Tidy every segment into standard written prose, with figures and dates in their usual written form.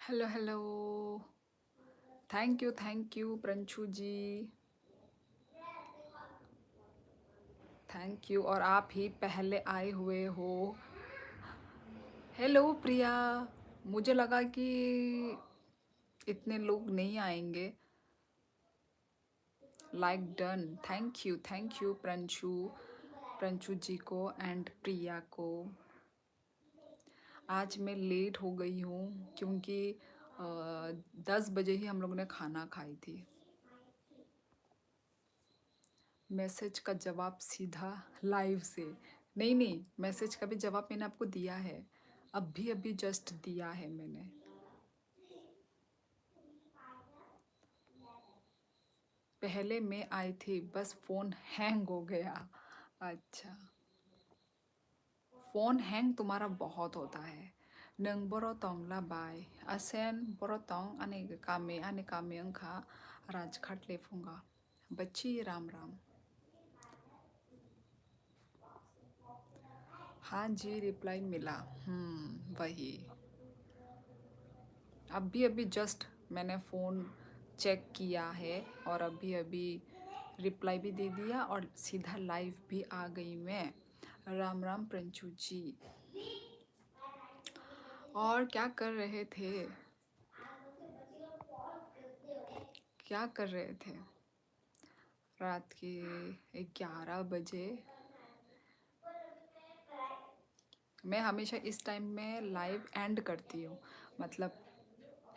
Hello hello. Thank you Pranshu ji. Thank you. और आप ही पहले आए हुए हो। हेलो प्रिया। मुझे लगा कि इतने लोग नहीं आएंगे। Like done. Thank you Pranshu, Pranshu ji को एंड प्रिया को। आज मैं लेट हो गई हूँ क्योंकि 10 बजे ही हम लोगों ने खाना खाई थी। मैसेज का जवाब सीधा लाइव से। नहीं नहीं, मैसेज का भी जवाब मैंने आपको दिया है। अभी अभी जस्ट दिया है मैंने। पहले मैं आई थी, बस फ़ोन हैंग हो गया। अच्छा। फ़ोन हैंग तुम्हारा बहुत होता है। नों बर' तंला बाय असेन बर' तंग आने कामे अंखा राजखाट लेफुंगा। बच्ची राम राम। हाँ जी, रिप्लाई मिला। वही। अभी अभी जस्ट मैंने फ़ोन चेक किया है और अभी अभी रिप्लाई भी दे दिया और सीधा लाइव भी आ गई मैं। राम राम प्रंचू जी। और क्या कर रहे थे? क्या कर रहे थे रात के 11 बजे? मैं हमेशा इस टाइम में लाइव एंड करती हूँ, मतलब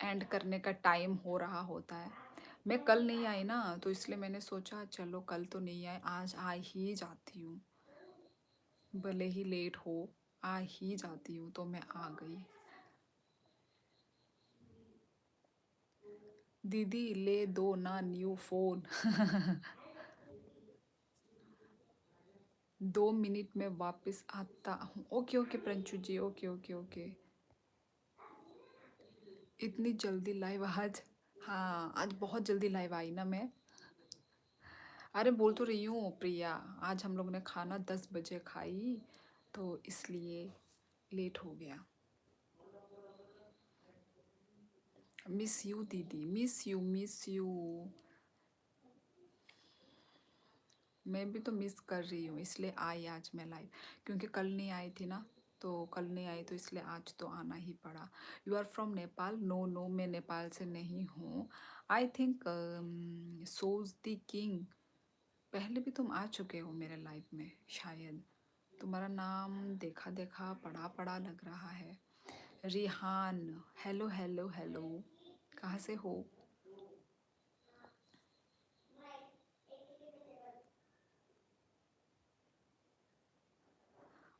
एंड करने का टाइम हो रहा होता है। मैं कल नहीं आई ना, तो इसलिए मैंने सोचा चलो कल तो नहीं आए, आज आ ही जाती हूँ। भले ही लेट हो, आ ही जाती हूँ, तो मैं आ गई। दीदी ले दो ना न्यू फ़ोन। 2 मिनट में वापस आता हूँ। ओके ओके प्रंचू जी, ओके ओके ओके। इतनी जल्दी लाइव आज? हाँ, आज बहुत जल्दी लाइव आई ना मैं। अरे बोल तो रही हूँ प्रिया, आज हम लोग ने खाना 10 बजे खाई, तो इसलिए लेट हो गया। मिस यू दीदी, मिस यू। मैं भी तो मिस कर रही हूँ, इसलिए आई आज मैं लाइव। क्योंकि कल नहीं आई थी ना, तो कल नहीं आई तो इसलिए आज तो आना ही पड़ा। You are from Nepal? No no, मैं नेपाल से नहीं हूँ। I think so's the king, पहले भी तुम आ चुके हो मेरे लाइव में शायद। तुम्हारा नाम देखा देखा पढ़ा पढ़ा लग रहा है। रिहान। Hello hello hello. कहाँ से हो?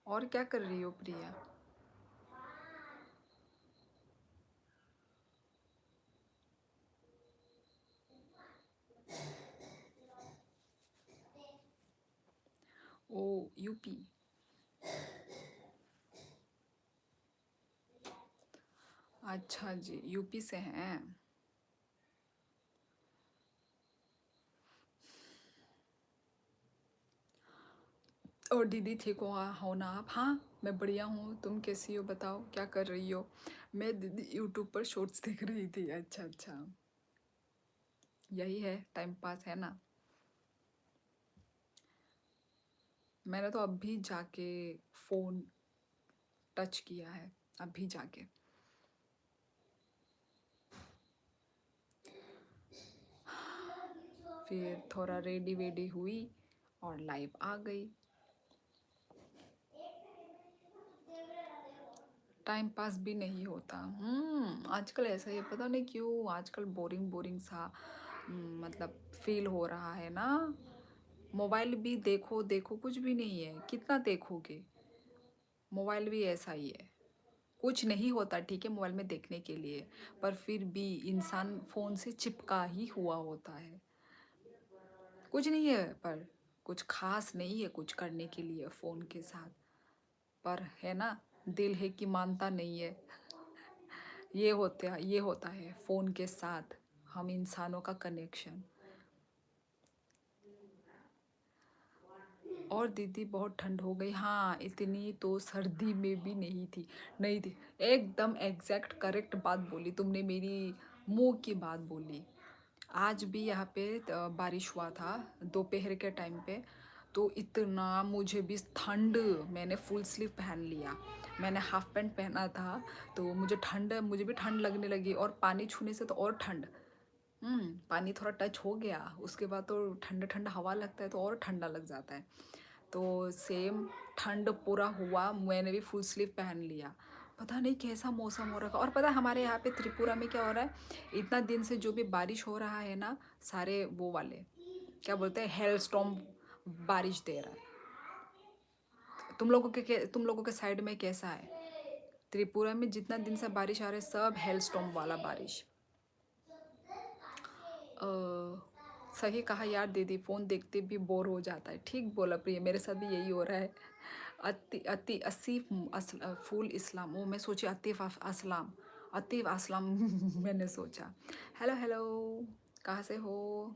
और क्या कर रही हो प्रिया? ओ, यूपी। अच्छा जी, यूपी से हैं। और दीदी ठीक हो ना आप? हाँ, मैं बढ़िया हूँ। तुम कैसी हो बताओ, क्या कर रही हो? मैं दीदी यूट्यूब पर शॉर्ट्स देख रही थी। अच्छा अच्छा, यही है, टाइम पास है ना। मैंने तो अभी जाके फ़ोन टच किया है, अभी जाके। फिर थोड़ा रेडी वेडी हुई और लाइव आ गई। टाइम पास भी नहीं होता। आजकल ऐसा ही है, पता नहीं क्यों आजकल बोरिंग बोरिंग सा मतलब फील हो रहा है ना। मोबाइल भी देखो देखो कुछ भी नहीं है, कितना देखोगे। मोबाइल भी ऐसा ही है, कुछ नहीं होता ठीक है मोबाइल में देखने के लिए, पर फिर भी इंसान फ़ोन से चिपका ही हुआ होता है। कुछ नहीं है, पर कुछ खास नहीं है कुछ करने के लिए फ़ोन के साथ। पर है ना, दिल है कि मानता नहीं है। ये होता है फ़ोन के साथ हम इंसानों का कनेक्शन। और दीदी बहुत ठंड हो गई। हाँ, इतनी तो सर्दी में भी नहीं थी। एकदम एग्जैक्ट करेक्ट बात बोली तुमने, मेरी मुंह की बात बोली। आज भी यहाँ पे बारिश हुआ था दोपहर के टाइम पे। तो इतना मुझे भी ठंड, मैंने फुल स्लीव पहन लिया, मैंने हाफ पैंट पहना था। तो मुझे भी ठंड लगने लगी, और पानी छूने से तो और ठंड। पानी थोड़ा टच हो गया उसके बाद तो ठंडा ठंडा हवा लगता है, तो और ठंडा लग जाता है। तो सेम ठंड पूरा हुआ, मैंने भी फुल स्लीव पहन लिया। पता नहीं कैसा मौसम हो रखा। और पता है हमारे यहाँ पे त्रिपुरा में क्या हो रहा है, इतना दिन से जो भी बारिश हो रहा है ना, सारे वो वाले क्या बोलते हैं, हेल स्टॉर्म बारिश दे रहा है। तुम लोगों के साइड में कैसा है? त्रिपुरा में जितना दिन से बारिश आ रहा है, सब हेल स्टॉर्म वाला बारिश। अ, सही कहा यार दीदी, फ़ोन देखते भी बोर हो जाता है। ठीक बोला प्रिय, मेरे साथ भी यही हो रहा है। अति अति असीफ फूल इस्लाम, वो मैं सोची असलाम, अतीफ असलाम मैंने सोचा। हेलो हेलो, कहाँ से हो?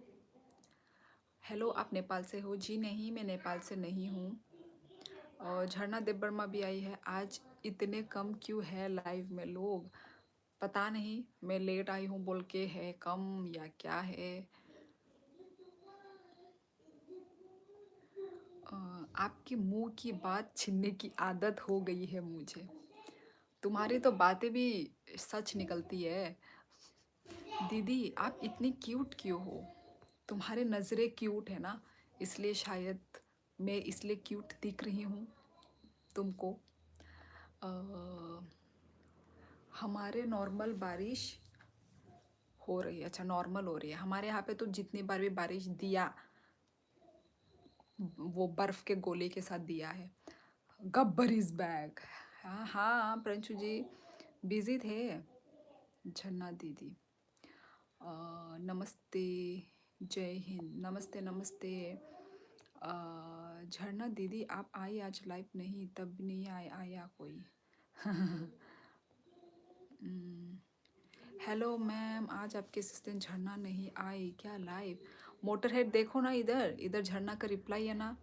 हेलो, आप नेपाल से हो? जी नहीं, मैं नेपाल से नहीं हूँ। और झरना देवबर्मा भी आई है। आज इतने कम क्यों है लाइव में लोग? पता नहीं, मैं लेट आई हूँ बोल के है कम या क्या है। आपकी मुंह की बात छीनने की आदत हो गई है मुझे। तुम्हारी तो बातें भी सच निकलती है। दीदी आप इतनी क्यूट क्यों हो? तुम्हारे नज़रें क्यूट है ना, इसलिए शायद मैं इसलिए क्यूट दिख रही हूँ तुमको। अ, हमारे नॉर्मल बारिश हो रही है। अच्छा, नॉर्मल हो रही है हमारे यहाँ पे। तो जितनी बार भी बारिश दिया, वो बर्फ के गोले के साथ दिया है। Gabbar is back. हाँ हाँ प्रिंशु जी, बिजी थे। झन्ना दीदी, नमस्ते, जय हिंद। नमस्ते नमस्ते। झरना दीदी आप आई आज लाइव? नहीं, तब भी नहीं आया कोई। हेलो मैम, आज आपके असिस्टेंट झरना नहीं आई क्या लाइव? मोटर हेड देखो ना, इधर इधर झरना का रिप्लाई है ना।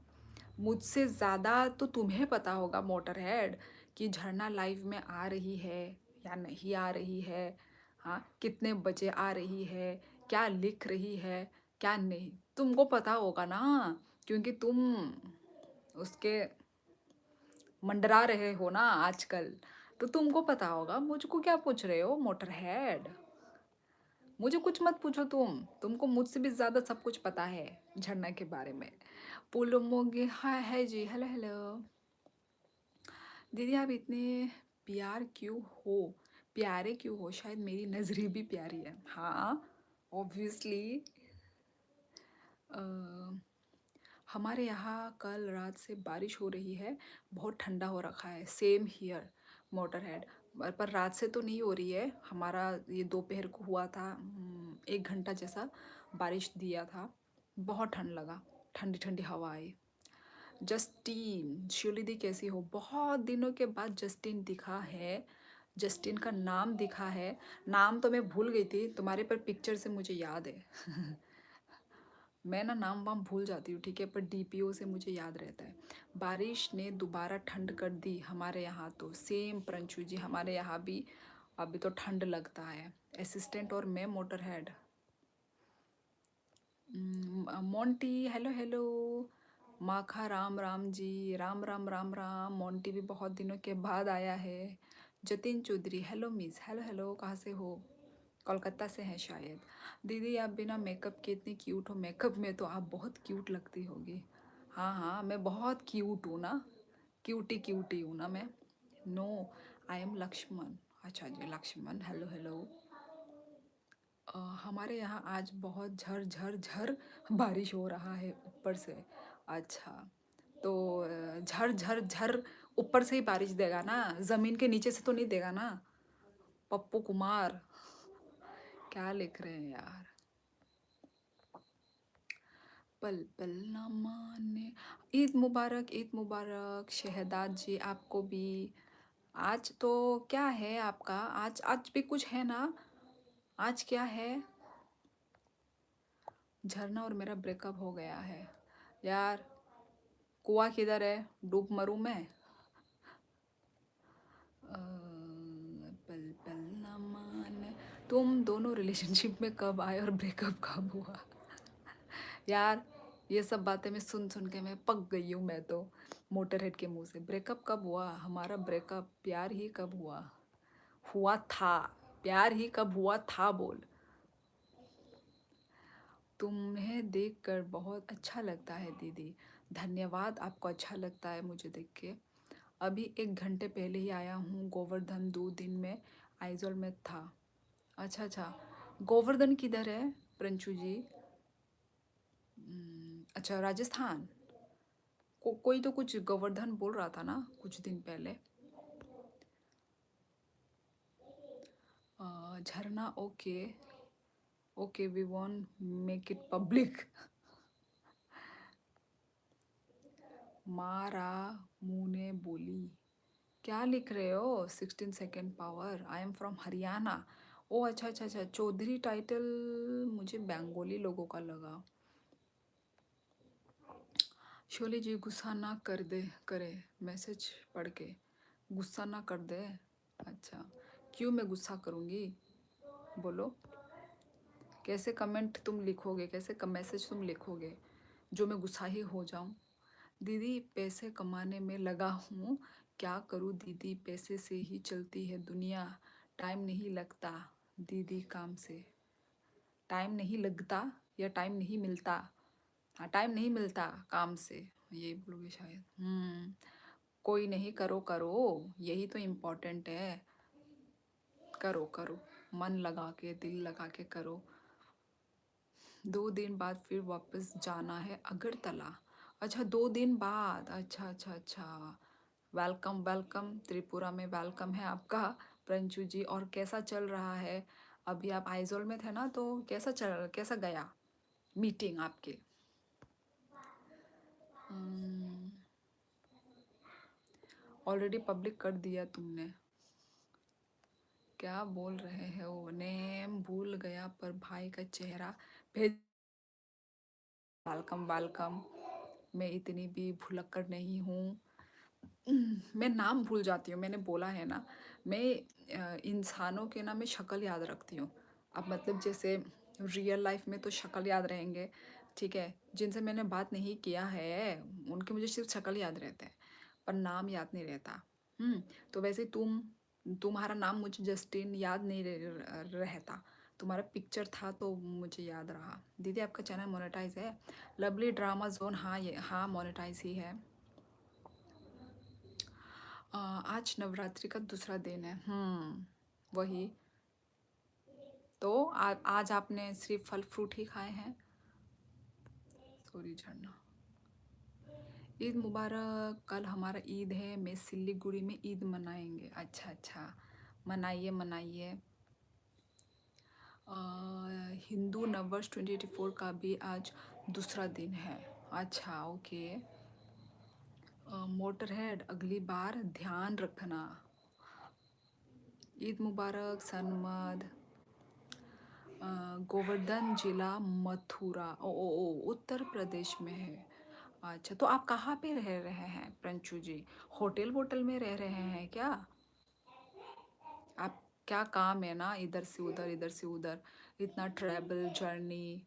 मुझसे ज़्यादा तो तुम्हें पता होगा मोटर हेड, कि झरना लाइव में आ रही है या नहीं आ रही है। हाँ, कितने बजे आ रही है, क्या लिख रही है, क्या नहीं, तुमको पता होगा ना, क्योंकि तुम उसके मंडरा रहे हो ना आजकल। तो तुमको पता होगा, मुझको क्या पूछ रहे हो मोटर हेड? मुझे कुछ मत पूछो तुमको मुझसे भी ज़्यादा सब कुछ पता है झरना के बारे में। पुलमोगे, हाय है जी, हेलो हेलो। दीदी आप इतने प्यारे क्यों हो? शायद मेरी नज़रें भी प्यारी है। हाँ, ऑब्वियसली। हमारे यहाँ कल रात से बारिश हो रही है, बहुत ठंडा हो रखा है। Same here motor head. पर रात से तो नहीं हो रही है, हमारा ये दोपहर को हुआ था। 1 घंटा जैसा बारिश दिया था, बहुत ठंड लगा, ठंडी ठंडी हवा आई। जस्टिन, शिवलिदी कैसी हो? बहुत दिनों के बाद जस्टिन दिखा है, जस्टिन का नाम दिखा है। नाम तो मैं भूल गई थी तुम्हारे, पर पिक्चर से मुझे याद है। मैं ना नाम वाम भूल जाती हूँ, ठीक है, पर डीपीओ से मुझे याद रहता है। बारिश ने दोबारा ठंड कर दी हमारे यहाँ तो। सेम प्रंशु जी, हमारे यहाँ भी अभी तो ठंड लगता है। असिस्टेंट और मैं motor head. Monty, hello hello. माखा, राम राम जी, राम राम राम राम। मोंटी भी बहुत दिनों के बाद आया है। Jatin Chaudhary, hello miss, hello hello, कहाँ से हो? कोलकाता से हैं शायद। दीदी आप बिना मेकअप के इतनी क्यूट हो, मेकअप में तो आप बहुत क्यूट लगती होगी। हाँ हाँ, मैं बहुत क्यूट हूँ ना, क्यूटी क्यूटी हूँ ना मैं। No, I am Lakshman. अच्छा जी, लक्ष्मण, हेलो हेलो। हमारे यहाँ आज बहुत झर झर झर बारिश हो रहा है ऊपर से। अच्छा, तो झर झर झर ऊपर से ही बारिश देगा ना, ज़मीन के नीचे से तो नहीं देगा ना? पप्पू कुमार, क्या लिख रहे हैं यार? पल पल ना माने। ईद मुबारक, ईद मुबारक शहदाद जी, आपको भी। आज तो क्या है आपका? आज भी कुछ है ना? आज क्या है? झरना और मेरा ब्रेकअप हो गया है यार। कुआं किधर है, डूब मरूं मैं? पल पल ना मान। तुम दोनों रिलेशनशिप में कब आए और ब्रेकअप कब हुआ? यार, ये सब बातें मैं सुन सुन के मैं पक गई हूँ। मैं तो मोटरहेड के मुंह से ब्रेकअप कब हुआ? हमारा ब्रेकअप प्यार ही कब हुआ? हुआ था। प्यार ही कब हुआ था बोल। तुम्हें देखकर बहुत अच्छा लगता है दीदी। धन्यवाद, आपको अच्छा लगता है मुझे देख के। अभी 1 घंटे पहले ही आया हूँ गोवर्धन, 2 दिन में आइजोल में था। अच्छा अच्छा, गोवर्धन किधर है प्रंशु जी? अच्छा, राजस्थान। कोई तो कुछ गोवर्धन बोल रहा था ना कुछ दिन पहले। Jharna, okay okay, we want make it public. मारा मुने बोली। क्या लिख रहे हो? 16 second power, I am from Haryana. ओ अच्छा अच्छा अच्छा, चौधरी टाइटल मुझे बंगाली लोगों का लगा। शोले जी गुस्सा ना कर दे, करे मैसेज पढ़ के गुस्सा ना कर दे। अच्छा, क्यों मैं गुस्सा करूँगी? बोलो, कैसे कमेंट तुम लिखोगे, कैसे मैसेज तुम लिखोगे जो मैं गुस्सा ही हो जाऊँ? दीदी पैसे कमाने में लगा हूँ, क्या करूँ दीदी, पैसे से ही चलती है दुनिया। टाइम नहीं लगता दीदी काम से। टाइम नहीं लगता या टाइम नहीं मिलता? हाँ, टाइम नहीं मिलता काम से, ये बोलोगे शायद। कोई नहीं, करो करो, यही तो इम्पोर्टेंट है। करो करो, मन लगा के, दिल लगा के करो। 2 दिन बाद फिर वापस जाना है अगरतला। अच्छा, 2 दिन बाद, अच्छा अच्छा अच्छा। वेलकम वेलकम, त्रिपुरा में वेलकम है आपका प्रंचू जी। और कैसा चल रहा है? अभी आप आइजोल में थे ना, तो कैसा गया मीटिंग आपकी? ऑलरेडी पब्लिक कर दिया तुमने। क्या बोल रहे हो? नेम भूल गया पर भाई का चेहरा भेज। वेलकम वेलकम, मैं इतनी भी भुलक्कड़ नहीं हूँ। मैं नाम भूल जाती हूँ, मैंने बोला है ना। मैं इंसानों के ना मैं शक्ल याद रखती हूँ। अब मतलब जैसे रियल लाइफ में तो शक्ल याद रहेंगे, ठीक है। जिनसे मैंने बात नहीं किया है उनके मुझे सिर्फ शक्ल याद रहते हैं, पर नाम याद नहीं रहता। तो वैसे तुम्हारा नाम मुझे जस्टिन याद नहीं रहता। तुम्हारा पिक्चर था तो मुझे याद रहा। दीदी आपका चैनल मोनेटाइज है? लवली ड्रामा जोन, हाँ ये हाँ मोनेटाइज ही है। आज नवरात्रि का दूसरा दिन है। वही तो आज आपने सिर्फ फल फ्रूट ही खाए हैं? सॉरी झरना। ईद मुबारक, कल हमारा ईद है, मैं सिल्लीगुड़ी में ईद मनाएंगे। अच्छा अच्छा, मनाइए मनाइए। हिंदू नववर्ष 2084 का भी आज दूसरा दिन है। अच्छा ओके। मोटरहेड, अगली बार ध्यान रखना। ईद मुबारक सनमद। गोवर्धन जिला मथुरा, ओ उत्तर प्रदेश में है। अच्छा, तो आप कहाँ पे रह रहे हैं प्रंचू जी? होटल वोटल में रह रहे हैं क्या? आप क्या काम है ना, इधर से उधर इधर से उधर, इतना travel journey.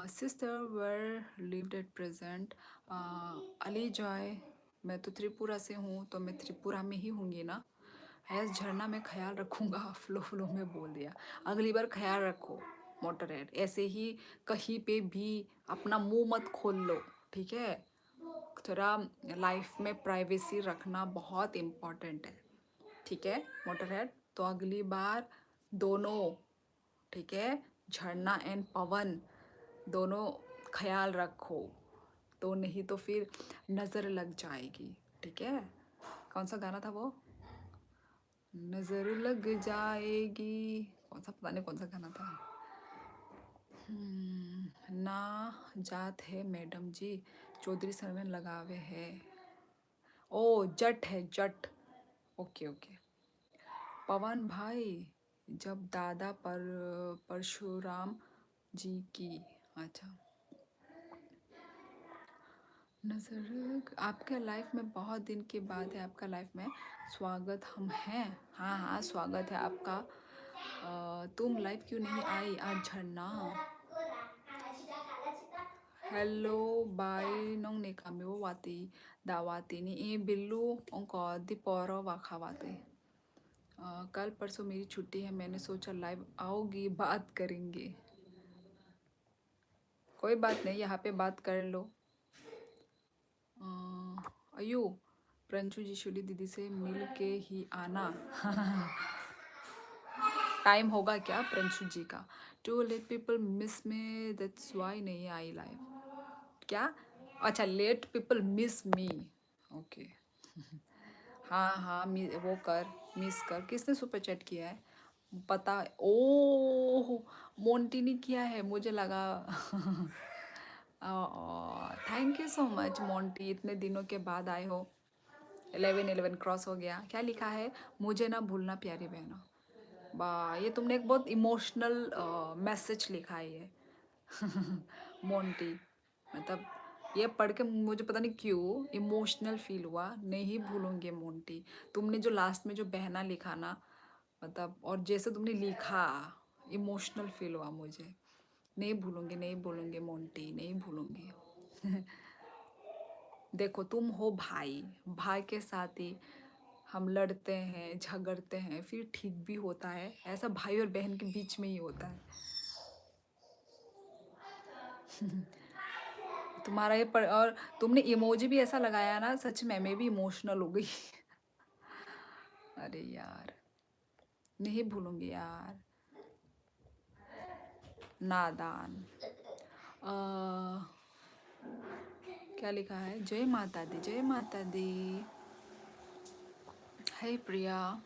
Sister where lived at present? Ali Joy, मैं तो त्रिपुरा से हूँ, तो मैं त्रिपुरा में ही होंगी ना। हैज झरना में ख्याल रखूँगा। फ्लो फ्लो में बोल दिया। अगली बार ख्याल रखो मोटरहेड, ऐसे ही कहीं पे भी अपना मुंह मत खोल लो, ठीक है। थोड़ा लाइफ में प्राइवेसी रखना बहुत इम्पोर्टेंट है, ठीक है मोटरहेड। तो अगली बार दोनों, ठीक है, झरना एंड पवन दोनों ख्याल रखो, तो नहीं तो फिर नज़र लग जाएगी, ठीक है। कौन सा गाना था वो? नज़र लग जाएगी, कौन सा, पता नहीं कौन सा गाना था। ना जात है मैडम जी, चौधरी सर में लगावे है। ओ जट है, जट। Okay okay. पवन भाई, जब दादा परशुराम जी की, अच्छा, नजर आपके लाइफ में बहुत दिन के बाद है, आपका लाइफ में स्वागत हम हैं। हाँ हाँ, स्वागत है आपका। तुम लाइव क्यों नहीं आई आज झरना? हेलो बाय नोंग ने कामेओ वाती दावाती नी ए बिल्लू उनको दिपोरो वाखावाते। कल परसों मेरी छुट्टी है, मैंने सोचा लाइव आओगी, बात करेंगे। कोई बात नहीं, यहाँ पे बात कर लो। अयू प्रंचू जी शुली दीदी से मिल के ही आना। टाइम होगा क्या प्रंशु जी का? To let people miss me, that's why नहीं आई लाइव। क्या? अच्छा, let people miss me. Okay. हाँ हाँ, वो कर, मिस कर। किसने सुपर चैट किया है? पता? ओह, मोंटी ने किया है, मुझे लगा। Thank you so much Monty, इतने दिनों के बाद आए हो। 11 क्रॉस हो गया। क्या लिखा है? मुझे ना भूलना प्यारी बहनों। वाह, ये तुमने एक बहुत इमोशनल मैसेज लिखा है ये। मोंटी, मतलब ये पढ़ के मुझे पता नहीं क्यों इमोशनल फील हुआ। नहीं भूलूंगी मोंटी। तुमने जो लास्ट में जो बहना लिखा ना, मतलब और जैसे तुमने लिखा, इमोशनल फील हुआ मुझे। नहीं भूलूंगी, नहीं भूलूंगी मोंटी, नहीं भूलूंगी। देखो, तुम हो भाई, भाई के साथ ही हम लड़ते हैं, झगड़ते हैं, फिर ठीक भी होता है। ऐसा भाई और बहन के बीच में ही होता है। तुम्हारा ये और तुमने इमोजी भी ऐसा लगाया ना, सच में मैं भी इमोशनल हो गई। अरे यार, नहीं भूलूंगी यार। नादान। अ, क्या लिखा है? जय माता दी, जय माता दी। हे प्रिया।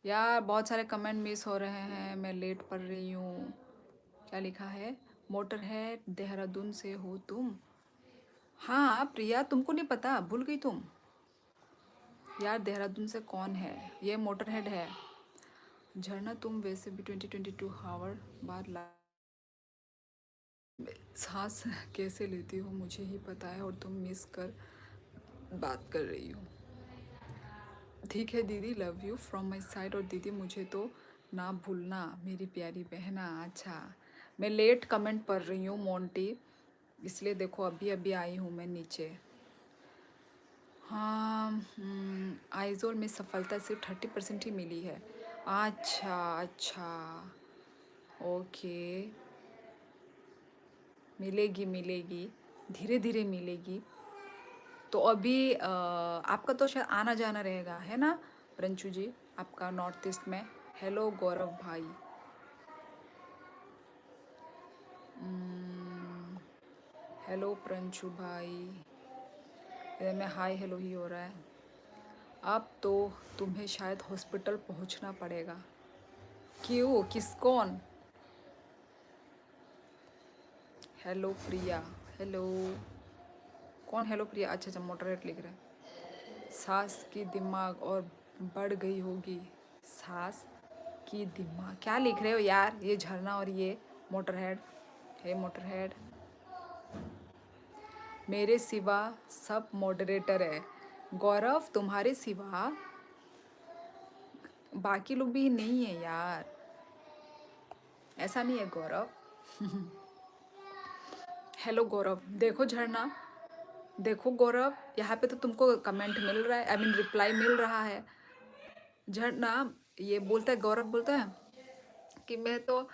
यार बहुत सारे कमेंट मिस हो रहे हैं, मैं लेट पढ़ रही हूँ। क्या लिखा है? मोटर है देहरादून से हो तुम? हाँ प्रिया, तुमको नहीं पता? भूल गई तुम? यार देहरादून से कौन है? ये मोटर हेड है। झरना, तुम वैसे भी 2022 हावर बाद सांस कैसे लेती हो मुझे ही पता है, और तुम मिस कर बात कर रही हो। ठीक है दीदी, love you from my side. और दीदी मुझे तो ना भूलना मेरी प्यारी बहना। अच्छा, मैं लेट कमेंट पढ़ रही हूँ मोंटी, इसलिए देखो अभी अभी आई हूँ मैं नीचे। हाँ, आइजोल में सफलता सिर्फ 30% ही मिली है। अच्छा अच्छा, ओके। मिलेगी मिलेगी, धीरे धीरे मिलेगी। तो अभी आपका तो शायद आना जाना रहेगा, है ना प्रंचू जी? आपका नॉर्थ ईस्ट में। हेलो गौरव भाई। हेलो प्रंचू भाई। इधर में हाय हेलो ही हो रहा है। अब तो तुम्हें शायद हॉस्पिटल पहुंचना पड़ेगा। क्यों? किस कौन? हेलो प्रिया। हेलो, कौन हेलो प्रिया? अच्छा अच्छा, मोटरेट लिख रहा है। सास की दिमाग और बढ़ गई होगी। सास की दिमाग क्या लिख रहे हो यार? ये झरना और ये मोटरहेड। हे मोटरहेड, मेरे सिवा सब मॉडरेटर है। गौरव, तुम्हारे सिवा बाकी लोग भी नहीं है यार, ऐसा नहीं है गौरव। हेलो गौरव, देखो झरना, देखो गौरव, यहाँ पे तो तुमको कमेंट मिल रहा है, आई मीन रिप्लाई मिल रहा है। झरना ये बोलता है, गौरव बोलता है कि मैं तो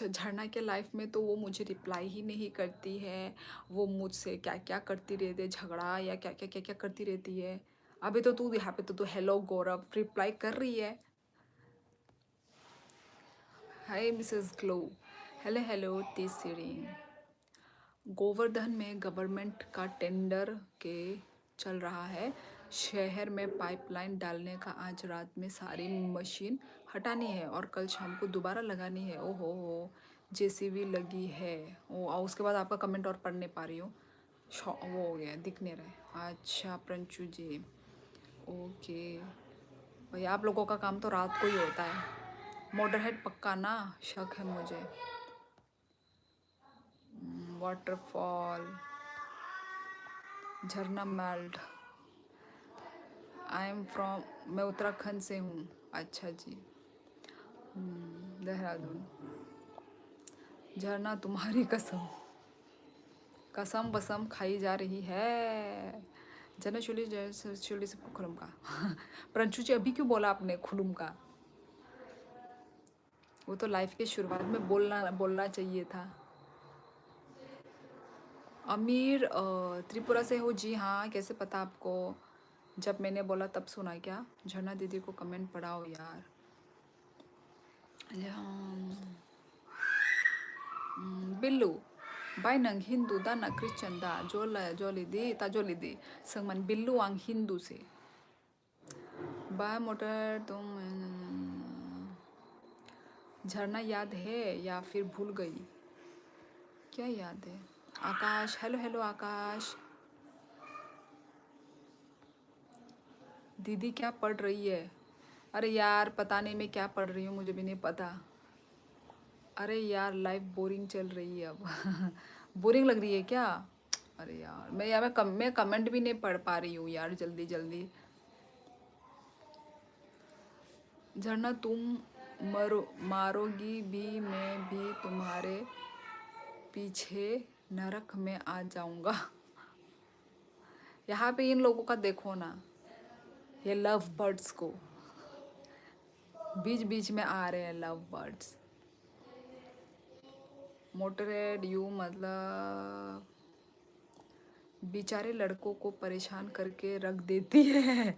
झरना के लाइफ में तो वो मुझे रिप्लाई ही नहीं करती है। वो मुझसे क्या क्या करती रहती है, झगड़ा या क्या क्या क्या क्या करती रहती है। अभी तो तू यहाँ पे तो तू हेलो गौरव रिप्लाई कर रही है। Hi Mrs Glo. Hello hello T सीरिंग। गोवर्धन में गवर्नमेंट का टेंडर के चल रहा है। शहर में पाइपलाइन डालने का, आज रात में सारी मशीन हटानी है और कल शाम को दोबारा लगानी है। ओहो हो, जेसीबी लगी है। ओ, और उसके बाद आपका कमेंट और पढ़ नहीं पा रही हूँ, वो हो गया, दिख नहीं रहा है। अच्छा प्रंचू जी, ओके। भाई आप लोगों का काम तो रात को ही होता है। मोटरहेड पक्का ना? शक है मुझे। वाटरफॉल, झरना मेल्ट। आई एम फ्रॉम, मैं उत्तराखंड से हूँ। अच्छा जी। देहरादून। झरना तुम्हारी कसम, कसम वसम खाई जा रही है। जना चोली चोली से खुलम का। प्रंशु जी अभी क्यों बोला आपने खुलुम का? वो तो लाइफ के शुरुआत में बोलना बोलना चाहिए था। अमीर त्रिपुरा से हो जी हाँ, कैसे पता आपको? जब मैंने बोला तब सुना क्या? झरना दीदी को कमेंट पढ़ाओ यार। बिल्लू बाय नंग हिंदू दा ना क्रिश्चियन दा जोलिदी ता जोलिदी संगमन बिल्लू आंग हिंदू से बाय मोटर तुम झरना याद है या फिर भूल गई? क्या याद है? आकाश, हेलो हेलो आकाश। दीदी क्या पढ़ रही है? अरे यार पता नहीं मैं क्या पढ़ रही हूँ, मुझे भी नहीं पता। अरे यार लाइफ बोरिंग चल रही है अब। बोरिंग लग रही है क्या? अरे यार मैं कमेंट भी नहीं पढ़ पा रही हूँ यार, जल्दी जल्दी। झरना तुम मारोगी भी, मैं भी तुम्हारे पीछे नरक में आ जाऊंगा। यहाँ पे इन लोगों का देखो ना, ये लव बर्ड्स को बीच बीच में आ रहे हैं लव बर्ड्स। मोटरेड यू मतलब बेचारे लड़कों को परेशान करके रख देती है।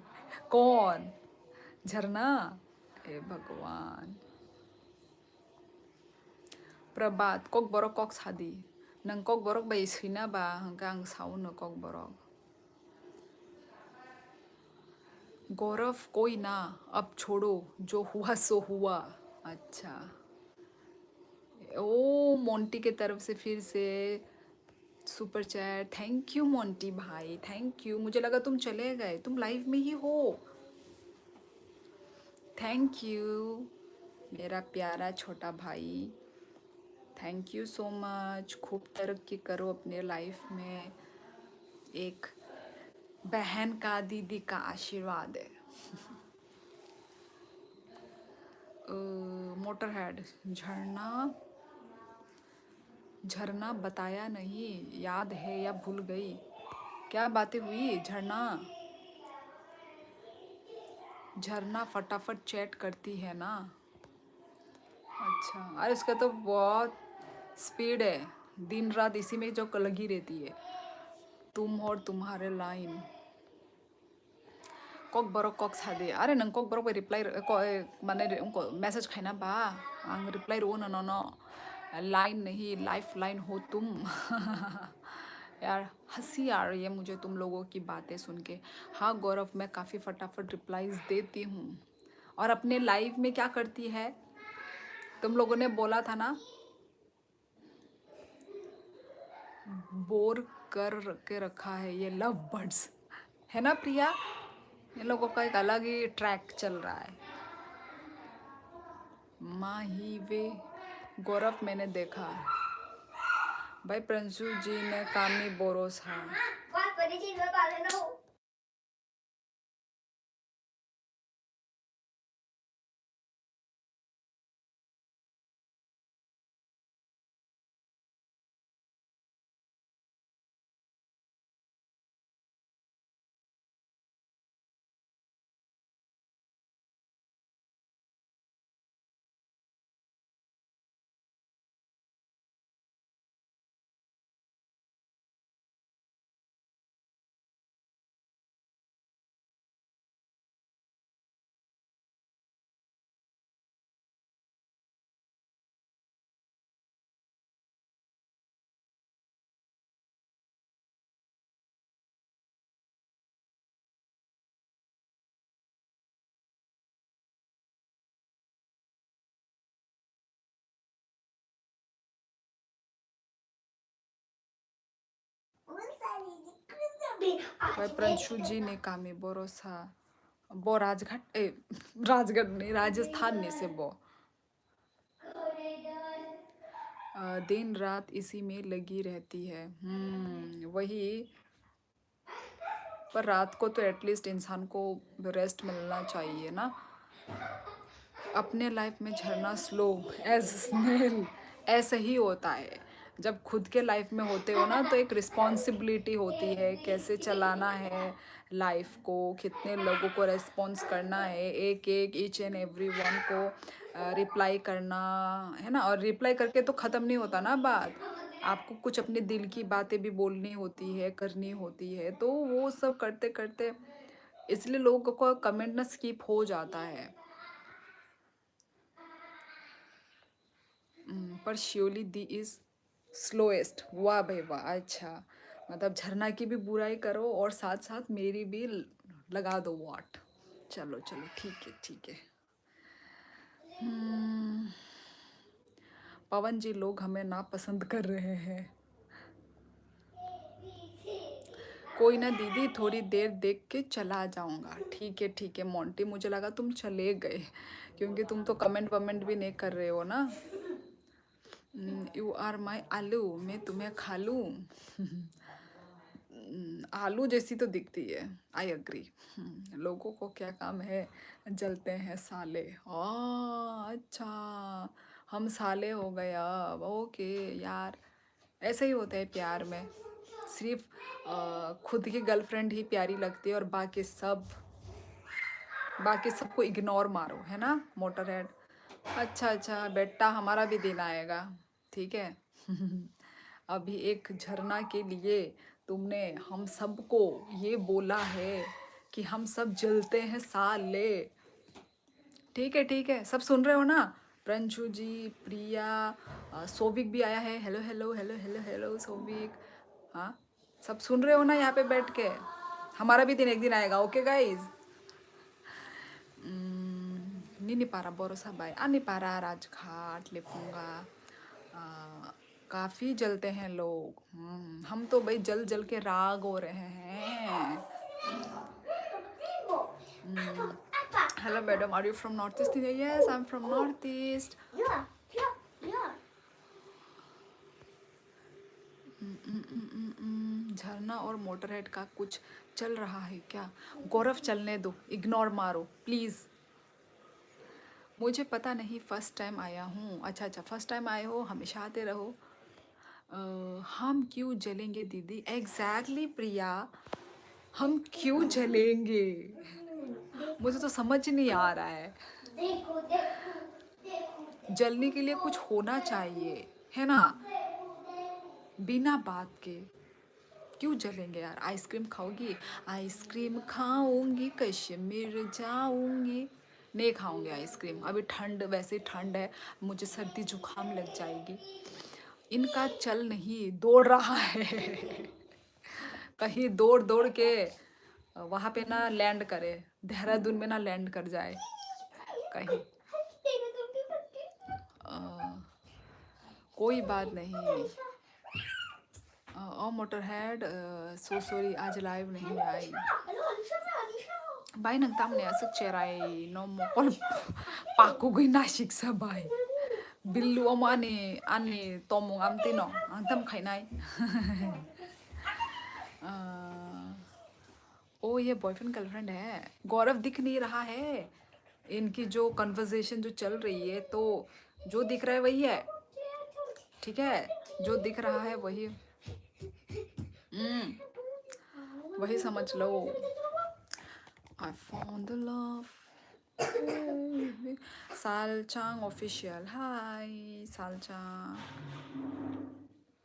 कौन? झरना? हे भगवान। प्रभात कक बरक कक सादी नंग कक बरक बाई सैना बा हंका आं साउनो कक बरक। गौरव कोई ना, अब छोड़ो, जो हुआ सो हुआ। अच्छा। ओ मोंटी के तरफ से फिर से super chat, thank you Monty भाई, थैंक यू। मुझे लगा तुम चले गए, तुम लाइव में ही हो। थैंक यू मेरा प्यारा छोटा भाई, थैंक यू सो मच। खूब तरक्की करो अपने लाइफ में, एक बहन का दीदी का आशीर्वाद है। मोटर हेड झरना, झरना बताया नहीं, याद है या भूल गई? क्या बातें हुई झरना? झरना फटाफट चैट करती है ना। अच्छा, अरे उसका तो बहुत स्पीड है, दिन रात इसी में जो लगी रहती है। तुम और तुम्हारे लाइन कक बरक कक सादे। अरे नंग कक बरक रिप्लाई माने उनको मैसेज खाना बा आंग रिप्लाई रो न न लाइन नहीं लाइफ लाइन हो तुम। यार हंसी आ रही है मुझे तुम लोगों की बातें सुन के। हाँ गौरव, मैं काफ़ी फटाफट रिप्लाईज देती हूँ। और अपने लाइव में क्या करती है, तुम लोगों ने बोला था ना, बोर कर के रखा है ये लव बर्ड्स, है ना प्रिया? इन लोगों का एक अलग ही ट्रैक चल रहा है। माही वे गौरव मैंने देखा भाई, प्रिंसू जी ने कामी बोरोस हाँ। भाई प्रिंसू जी ने कामी बोरोस हाँ। वो राजघाट राजगढ़ नहीं, राजस्थान में से वो दिन रात इसी में लगी रहती है। वही पर रात को तो एटलीस्ट इंसान को रेस्ट मिलना चाहिए ना। अपने लाइफ में झरना स्लो एज स्नेल, ऐसे ही होता है। जब खुद के लाइफ में होते हो ना तो एक रिस्पॉन्सिबिलिटी होती है, कैसे चलाना है लाइफ को, कितने लोगों को रेस्पॉन्स करना है, एक एक ईच एंड एवरी वन को रिप्लाई करना है ना। और रिप्लाई करके तो ख़त्म नहीं होता ना बात, आपको कुछ अपने दिल की बातें भी बोलनी होती है, करनी होती है, तो वो सब करते करते इसलिए लोगों को कमेंट ना स्किप हो जाता है। पर श्योरली दी इज स्लोएस्ट। वाह भाई वाह, अच्छा मतलब झरना की भी बुराई करो और साथ साथ मेरी भी लगा दो वाट। चलो चलो ठीक है ठीक है। हम्म, पवन जी लोग हमें ना पसंद कर रहे हैं। कोई ना दीदी, थोड़ी देर देख के चला जाऊंगा। ठीक है मोंटी, मुझे लगा तुम चले गए क्योंकि तुम तो कमेंट वमेंट भी नहीं कर रहे हो ना। यू आर माई आलू, मैं तुम्हें खा लूँ। आलू जैसी तो दिखती है। I agree. लोगों को क्या काम है, जलते हैं साले। अच्छा, हम साले हो गए अब। ओके यार, ऐसे ही होता है प्यार में। सिर्फ खुद की गर्लफ्रेंड ही प्यारी लगती है और बाकी सबको इग्नोर मारो, है ना मोटर हेड। अच्छा अच्छा बेटा, हमारा भी दिन आएगा, ठीक है। अभी एक झरना के लिए तुमने हम सबको ये बोला है कि हम सब जलते हैं साले। ठीक है, सब सुन रहे हो ना। प्रंशु जी, प्रिया, सोविक भी आया है। Hello hello hello hello hello Sovik. हाँ, सब सुन रहे हो ना यहाँ पे बैठ के। हमारा भी दिन एक दिन आएगा, ओके गाइज। Nini para भरोसा भाई आनी पारा राजघाट लिपूंगा। काफ़ी जलते हैं लोग। हम तो भाई जल जल के राग हो रहे हैं। Hello madam, are you from north east India? Yes, I am from north east. Jharna और मोटरहेड का कुछ चल रहा है क्या? गौरव चलने दो, इग्नोर मारो प्लीज़। मुझे पता नहीं, फर्स्ट टाइम आया हूँ। अच्छा अच्छा, फर्स्ट टाइम आए हो, हमेशा आते रहो। हम क्यों जलेंगे दीदी? एग्जैक्टली प्रिया, हम क्यों जलेंगे? मुझे तो समझ नहीं आ रहा है। जलने के लिए कुछ होना चाहिए, है ना, बिना बात के क्यों जलेंगे यार? आइसक्रीम खाओगी? आइसक्रीम खाऊंगी, कश्मीर जाऊंगी। नहीं खाऊंगी आइसक्रीम, अभी ठंड, वैसे ही ठंड है, मुझे सर्दी जुकाम लग जाएगी। इनका चल नहीं, दौड़ रहा है। कहीं दौड़ दौड़ के वहाँ पे ना लैंड करे, देहरादून में ना लैंड कर जाए कहीं। कोई बात नहीं। ओ मोटर हेड, सो सॉरी आज लाइव नहीं आई। बाई नंग तामने असक चेराई नो मोकल पाको गई नाशिक सा बाई बिल्लू अमा आने तोमो आमते नो आंतम खाइनाई। ओ ये बॉयफ्रेंड गर्लफ्रेंड है। गौरव दिख नहीं रहा है, इनकी जो कन्वर्सेशन जो चल रही है, तो जो दिख रहा है वही है, ठीक है, जो दिख रहा है वही। वही समझ लो। I found the love. Salchang official, hi Salchang.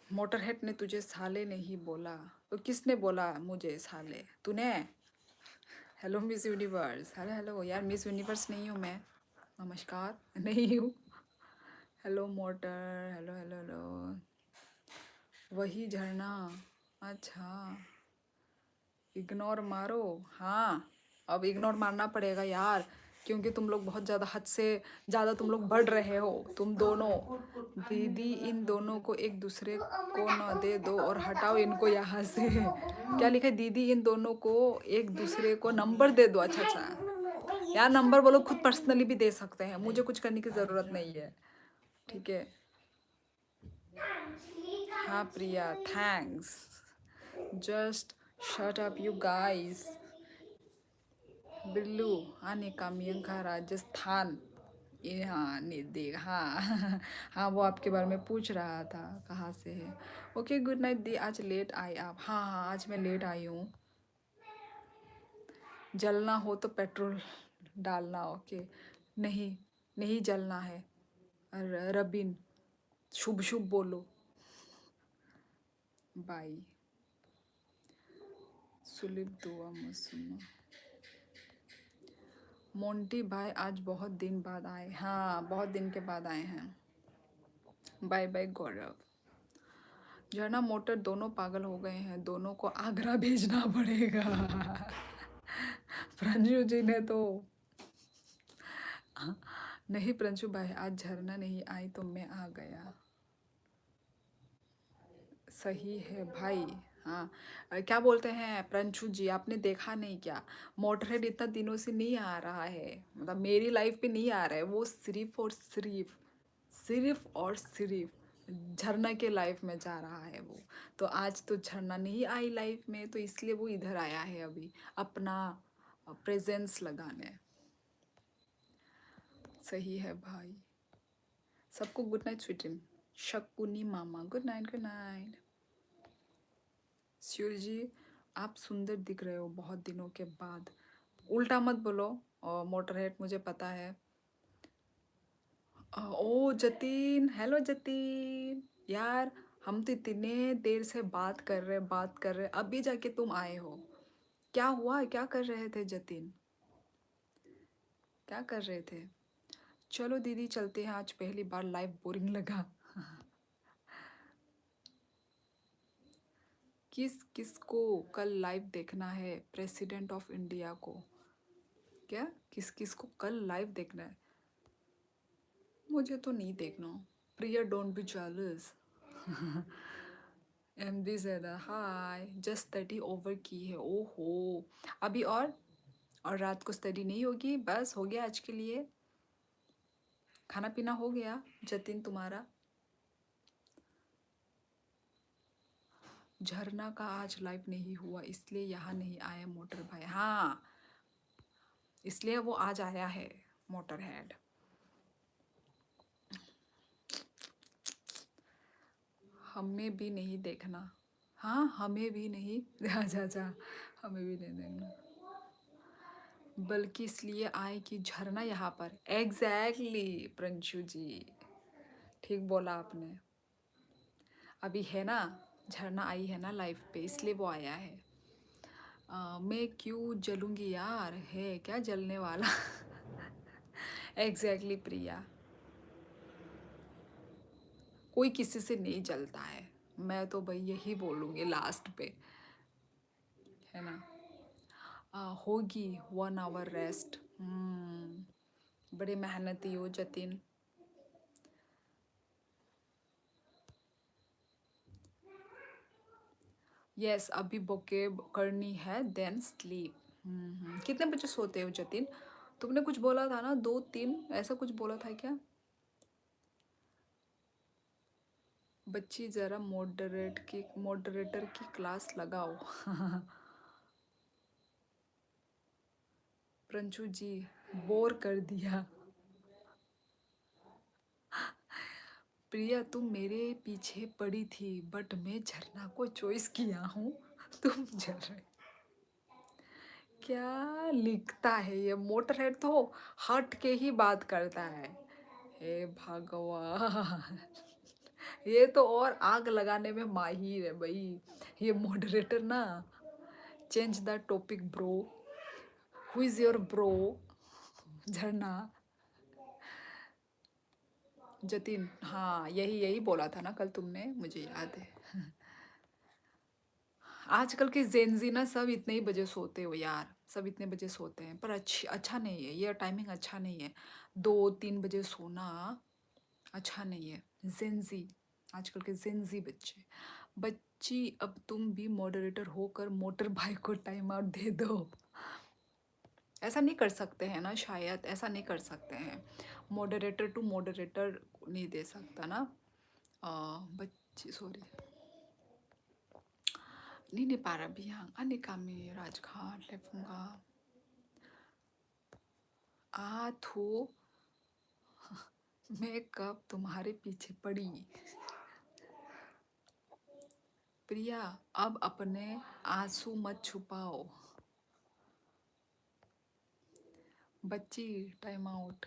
Motorhead ने तुझे साले नहीं बोला तो किसने बोला मुझे साले? तूने? Hello miss universe. Hello hello यार, मिस यूनिवर्स नहीं हूँ मैं, नमस्कार, नहीं हूँ। Hello motor, hello hello hello. वही झरना, अच्छा, इग्नोर मारो। हाँ, अब इग्नोर मारना पड़ेगा यार, क्योंकि तुम लोग बहुत ज़्यादा, हद से ज़्यादा तुम लोग बढ़ रहे हो, तुम दोनों। दीदी इन दोनों को एक दूसरे को न दे दो और हटाओ इनको यहाँ से। क्या लिखा है? दीदी इन दोनों को एक दूसरे को नंबर दे दो। अच्छा अच्छा यार, नंबर वो लोग खुद पर्सनली भी दे सकते हैं, मुझे कुछ करने की ज़रूरत नहीं है, ठीक है। हाँ Priya, thanks. Just Shut up, you guys. Billu आने का मियंका राजस्थान। ये हाँ निधि हाँ हाँ वो आपके बारे में पूछ रहा था कहाँ से है। ओके गुड नाइट दी। आज लेट आई आप? हाँ हाँ आज मैं लेट आई हूँ। जलना हो तो पेट्रोल डालना। ओके नहीं नहीं जलना है। रबिन शुभ शुभ बोलो। बाय। सुलिप दुआ मसुमा। मोंटी भाई आज बहुत दिन बाद आए। हाँ बहुत दिन के बाद आए हैं। बाय बाय गौरव। झरना मोटर दोनों पागल हो गए हैं। दोनों को आगरा भेजना पड़ेगा प्रंजू जी ने तो नहीं प्रंजू भाई आज झरना नहीं आई तो मैं आ गया। सही है भाई। हाँ क्या बोलते हैं प्रंशु जी आपने देखा नहीं क्या? मोटरहेड इतना दिनों से नहीं आ रहा है। मतलब मेरी लाइफ पे नहीं आ रहा है वो। सिर्फ और सिर्फ झरना के लाइफ में जा रहा है वो। तो आज तो झरना नहीं आई लाइफ में तो इसलिए वो इधर आया है अभी अपना प्रेजेंस लगाने। सही है भाई। सबको गुड नाइट स्वीटिन। शकुनी मामा good night good night. Shiv ji आप सुंदर दिख रहे हो बहुत दिनों के बाद। उल्टा मत बोलो। और मोटरहेड मुझे पता है। ओ जतीन हेलो जतीन। यार हम तो इतने देर से बात कर रहे अभी जाके तुम आए हो। क्या हुआ क्या कर रहे थे जतीन? क्या कर रहे थे? चलो दीदी चलते हैं आज पहली बार लाइव बोरिंग लगा किस किस को कल लाइव देखना है प्रेसिडेंट ऑफ इंडिया को? क्या किस किस को कल लाइव देखना है? मुझे तो नहीं देखना। प्रिया डोंट बी जेलस एमडी ज़्यादा हाय जस्ट स्टडी ओवर की है ओहो। अभी और रात को स्टडी नहीं होगी? बस हो गया आज के लिए। खाना पीना हो गया जतिन तुम्हारा? झरना का आज लाइव नहीं हुआ इसलिए यहाँ नहीं आया मोटर भाई। हाँ इसलिए वो आज आया है मोटर हेड। हमें भी नहीं देखना। हाँ हमें भी नहीं जा जा हमें भी नहीं देखना। बल्कि इसलिए आए कि झरना यहाँ पर। एग्जैक्टली प्रंशु जी ठीक बोला आपने। अभी है ना झरना आई है ना लाइफ पे इसलिए वो आया है। मैं क्यों जलूंगी यार है क्या जलने वाला एग्जैक्टली प्रिया। कोई किसी से नहीं जलता है। मैं तो भाई यही बोलूँगी लास्ट पे है ना। होगी 1 आवर रेस्ट। बड़े मेहनती हो जतिन। यस अभी बुके करनी है देन स्लीप। कितने बजे सोते हो जतिन? तुमने कुछ बोला था ना 2-3 ऐसा कुछ बोला था क्या? बच्ची जरा मॉडरेटर की क्लास लगाओ प्रंशु जी बोर कर दिया। प्रिया तुम मेरे पीछे पड़ी थी बट मैं झरना को चॉइस किया हूँ तुम जल रहे। क्या लिखता है ये मोटरहेड तो हट के ही बात करता है। हे भगवान ये तो और आग लगाने में माहिर है भाई। ये मॉडरेटर ना। Change the topic bro. Who is your bro? झरना। जतिन हाँ यही यही बोला था ना कल तुमने मुझे याद है। आजकल के जेनजी ना सब इतने ही बजे सोते हो यार। सब इतने बजे सोते हैं पर अच्छा नहीं है ये टाइमिंग अच्छा नहीं है। 2-3 बजे सोना अच्छा नहीं है। जेनजी आजकल के जेनजी बच्चे। बच्ची अब तुम भी मॉडरेटर होकर मोटर भाई को टाइम आउट दे दो। ऐसा नहीं कर सकते हैं ना शायद ऐसा नहीं कर सकते हैं। मॉडरेटर टू मॉडरेटर नहीं दे सकता ना। बच्ची sorry. Nini para bihang ani kami rajghat lefunga. आ थू मैं कब तुम्हारे पीछे पड़ी। प्रिया अब अपने आंसू मत छुपाओ। बच्ची टाइम आउट।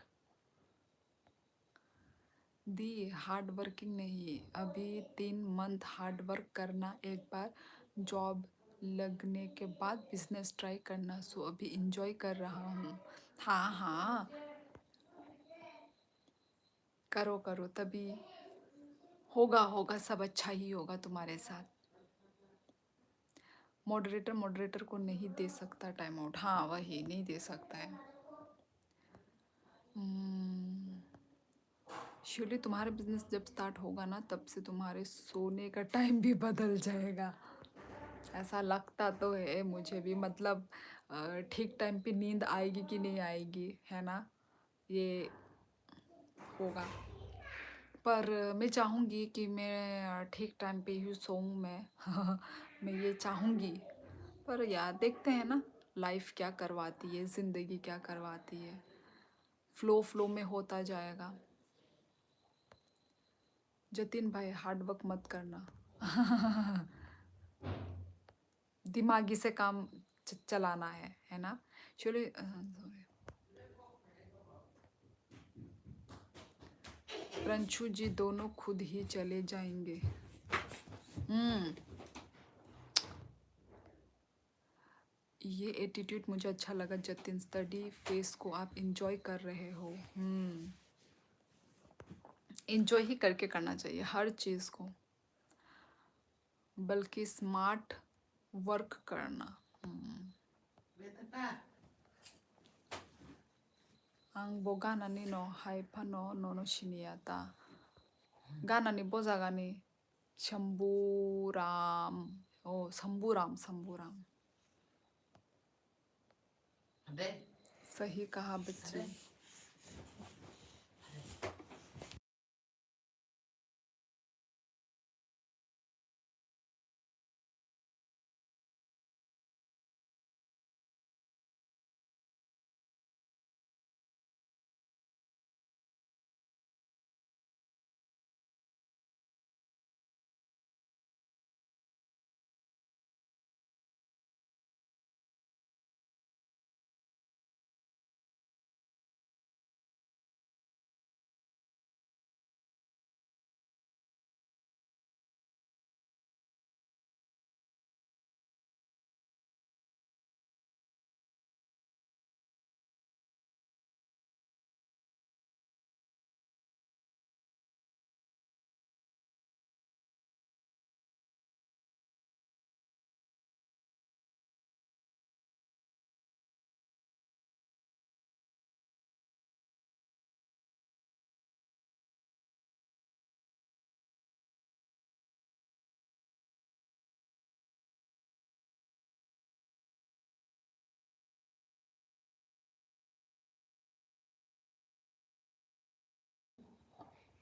दी हार्ड वर्किंग नहीं, अभी 3 मंथ हार्ड वर्क करना, एक बार जॉब लगने के बाद बिजनेस ट्राई करना। सो अभी इंजॉय कर रहा हूँ। हाँ हाँ, करो करो, तभी होगा होगा, सब अच्छा ही होगा तुम्हारे साथ। मॉडरेटर मॉडरेटर को नहीं दे सकता टाइम आउट। हाँ वही नहीं दे सकता है। श्योरली तुम्हारा बिजनेस जब स्टार्ट होगा ना, तब से तुम्हारे सोने का टाइम भी बदल जाएगा। ऐसा लगता तो है मुझे भी, मतलब ठीक टाइम पे नींद आएगी कि नहीं आएगी, है ना, ये होगा। पर मैं चाहूँगी कि मैं ठीक टाइम पे ही सोऊं मैं। मैं ये चाहूँगी। पर यार देखते हैं ना, लाइफ क्या करवाती है, ज़िंदगी क्या करवाती है। फ्लो फ्लो में होता जाएगा। जतिन भाई हार्ड वर्क मत करना। दिमागी से काम चलाना है ना। चलिए सॉरी। प्रंशु जी दोनों खुद ही चले जाएंगे। ये एटीट्यूड मुझे अच्छा लगा जतिन। स्टडी फेस को आप इंजॉय कर रहे हो। इंजॉय ही करके करना चाहिए हर चीज़ को, बल्कि स्मार्ट वर्क करना। Ang boga ni no haipano nono shiniata. Gana ni boza gani Shamburam. Oh, Samburam, Samburam. सही कहा बच्ची।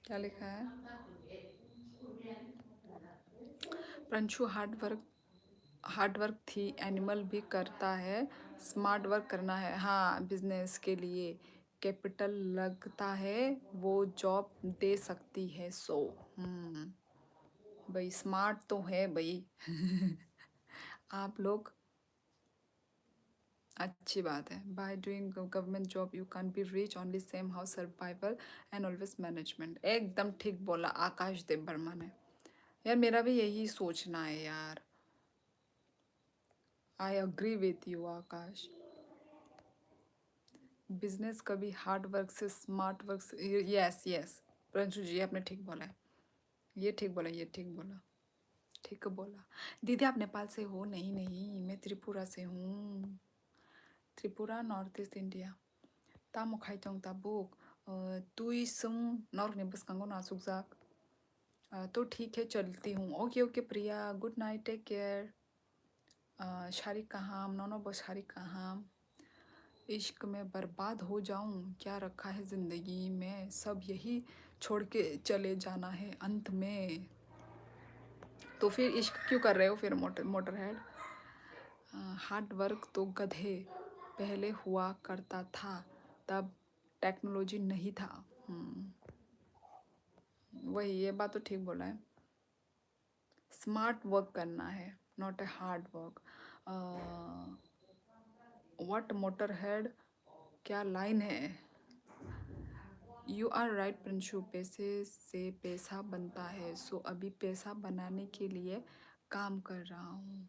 क्या लिखा है? प्रंशु हार्ड वर्क थी, एनिमल भी करता है, स्मार्ट वर्क करना है। हाँ बिजनेस के लिए कैपिटल लगता है, वो जॉब दे सकती है। सो भाई स्मार्ट तो है भाई। आप लोग अच्छी बात है। By doing government job you can be rich, only same house survival and always management. एकदम ठीक बोला आकाश देव वर्मा ने। यार मेरा भी यही सोचना है यार। I agree with you Akash. Business कभी हार्ड वर्क से, स्मार्ट वर्क से। यस यस प्रंशु जी आपने ठीक बोला है, ये ठीक बोला, ये ठीक बोला, ठीक बोला। दीदी आप नेपाल से हो? नहीं नहीं, मैं त्रिपुरा से हूँ। Tripura, north east India. तामो खाइतों ताबुक तुई सुंग नॉर्थ ने बस कंगो नासुक जाक। तो ठीक है चलती हूँ। Okay okay Priya, good night, take care. Shariq कहाँ नोनो बस शारिक कहाँ। इश्क में बर्बाद हो जाऊं, क्या रखा है ज़िंदगी में, सब यही छोड़ के चले जाना है अंत में। तो फिर इश्क क्यों कर रहे हो फिर मोटर हेड? हार्ड वर्क तो गधे पहले हुआ करता था, तब टेक्नोलॉजी नहीं था। वही, ये बात तो ठीक बोला है। स्मार्ट वर्क करना है, not a hard work. What motor head, क्या लाइन है? यू आर राइट प्रिंशु, पैसे से पैसा बनता है, सो अभी पैसा बनाने के लिए काम कर रहा हूँ।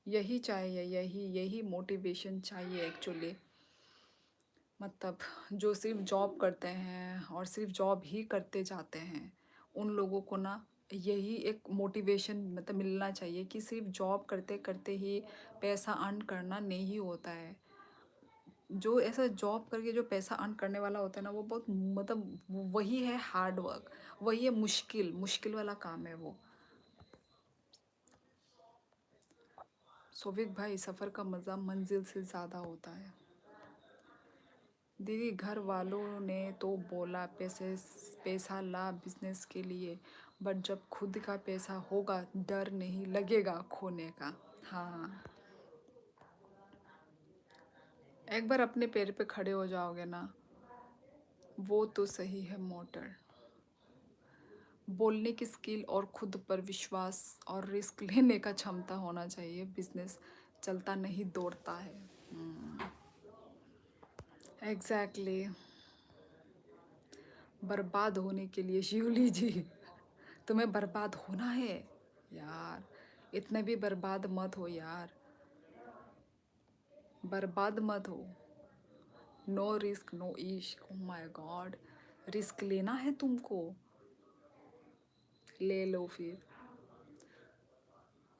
यही चाहिए, यही यही मोटिवेशन चाहिए एक्चुअली। मतलब जो सिर्फ जॉब करते हैं और सिर्फ जॉब ही करते जाते हैं, उन लोगों को ना यही एक मोटिवेशन मतलब मिलना चाहिए कि सिर्फ जॉब करते करते ही पैसा अर्न करना नहीं होता है। जो ऐसा जॉब करके जो पैसा अर्न करने वाला होता है ना, वो बहुत मतलब वही है हार्ड वर्क, वही है मुश्किल मुश्किल वाला काम है वो। सोविक भाई, सफ़र का मज़ा मंजिल से ज़्यादा होता है। दीदी, घर वालों ने तो बोला पैसा ला बिजनेस के लिए, बट जब खुद का पैसा होगा डर नहीं लगेगा खोने का। हाँ, एक बार अपने पैर पे खड़े हो जाओगे ना, वो तो सही है मोटर। बोलने की स्किल और खुद पर विश्वास और रिस्क लेने का क्षमता होना चाहिए, बिजनेस चलता नहीं दौड़ता है। एग्जैक्टली। बर्बाद होने के लिए शिवली जी, तुम्हें बर्बाद होना है यार, इतने भी बर्बाद मत हो यार, बर्बाद मत हो। नो रिस्क नो इश्क, ओ माय गॉड, रिस्क लेना है तुमको, ले लो फिर।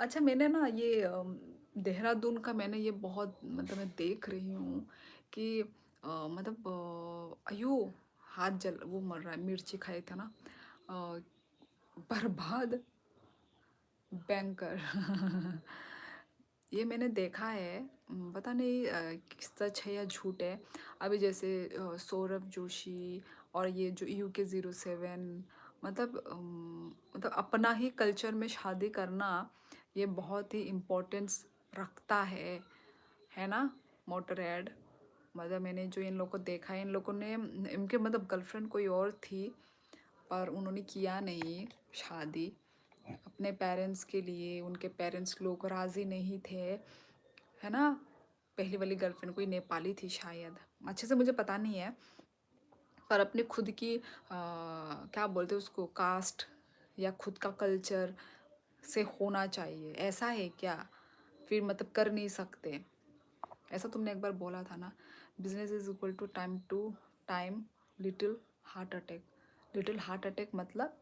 अच्छा, मैंने ना ये देहरादून का मैंने ये बहुत मतलब मैं देख रही हूँ कि मतलब अयो, हाथ जल वो मर रहा है, मिर्ची खाए था ना। अ, बर्बाद बैंकर ये मैंने देखा है। पता नहीं सच है या झूठ है। अभी जैसे सौरभ जोशी और ये जो UK07, मतलब मतलब अपना ही कल्चर में शादी करना, ये बहुत ही इम्पोर्टेंस रखता है ना मोटर ऐड। मतलब मैंने जो इन लोगों को देखा है, इन लोगों ने इनके मतलब गर्लफ्रेंड कोई और थी, पर उन्होंने किया नहीं शादी अपने पेरेंट्स के लिए, उनके पेरेंट्स लोग राज़ी नहीं थे, है ना। पहली वाली गर्लफ्रेंड कोई नेपाली थी शायद, अच्छे से मुझे पता नहीं है, पर अपनी खुद की क्या बोलते हैं उसको, कास्ट या खुद का कल्चर से होना चाहिए, ऐसा है क्या? फिर मतलब कर नहीं सकते, ऐसा तुमने एक बार बोला था ना। Business is equal to time little heart attack. Little heart attack मतलब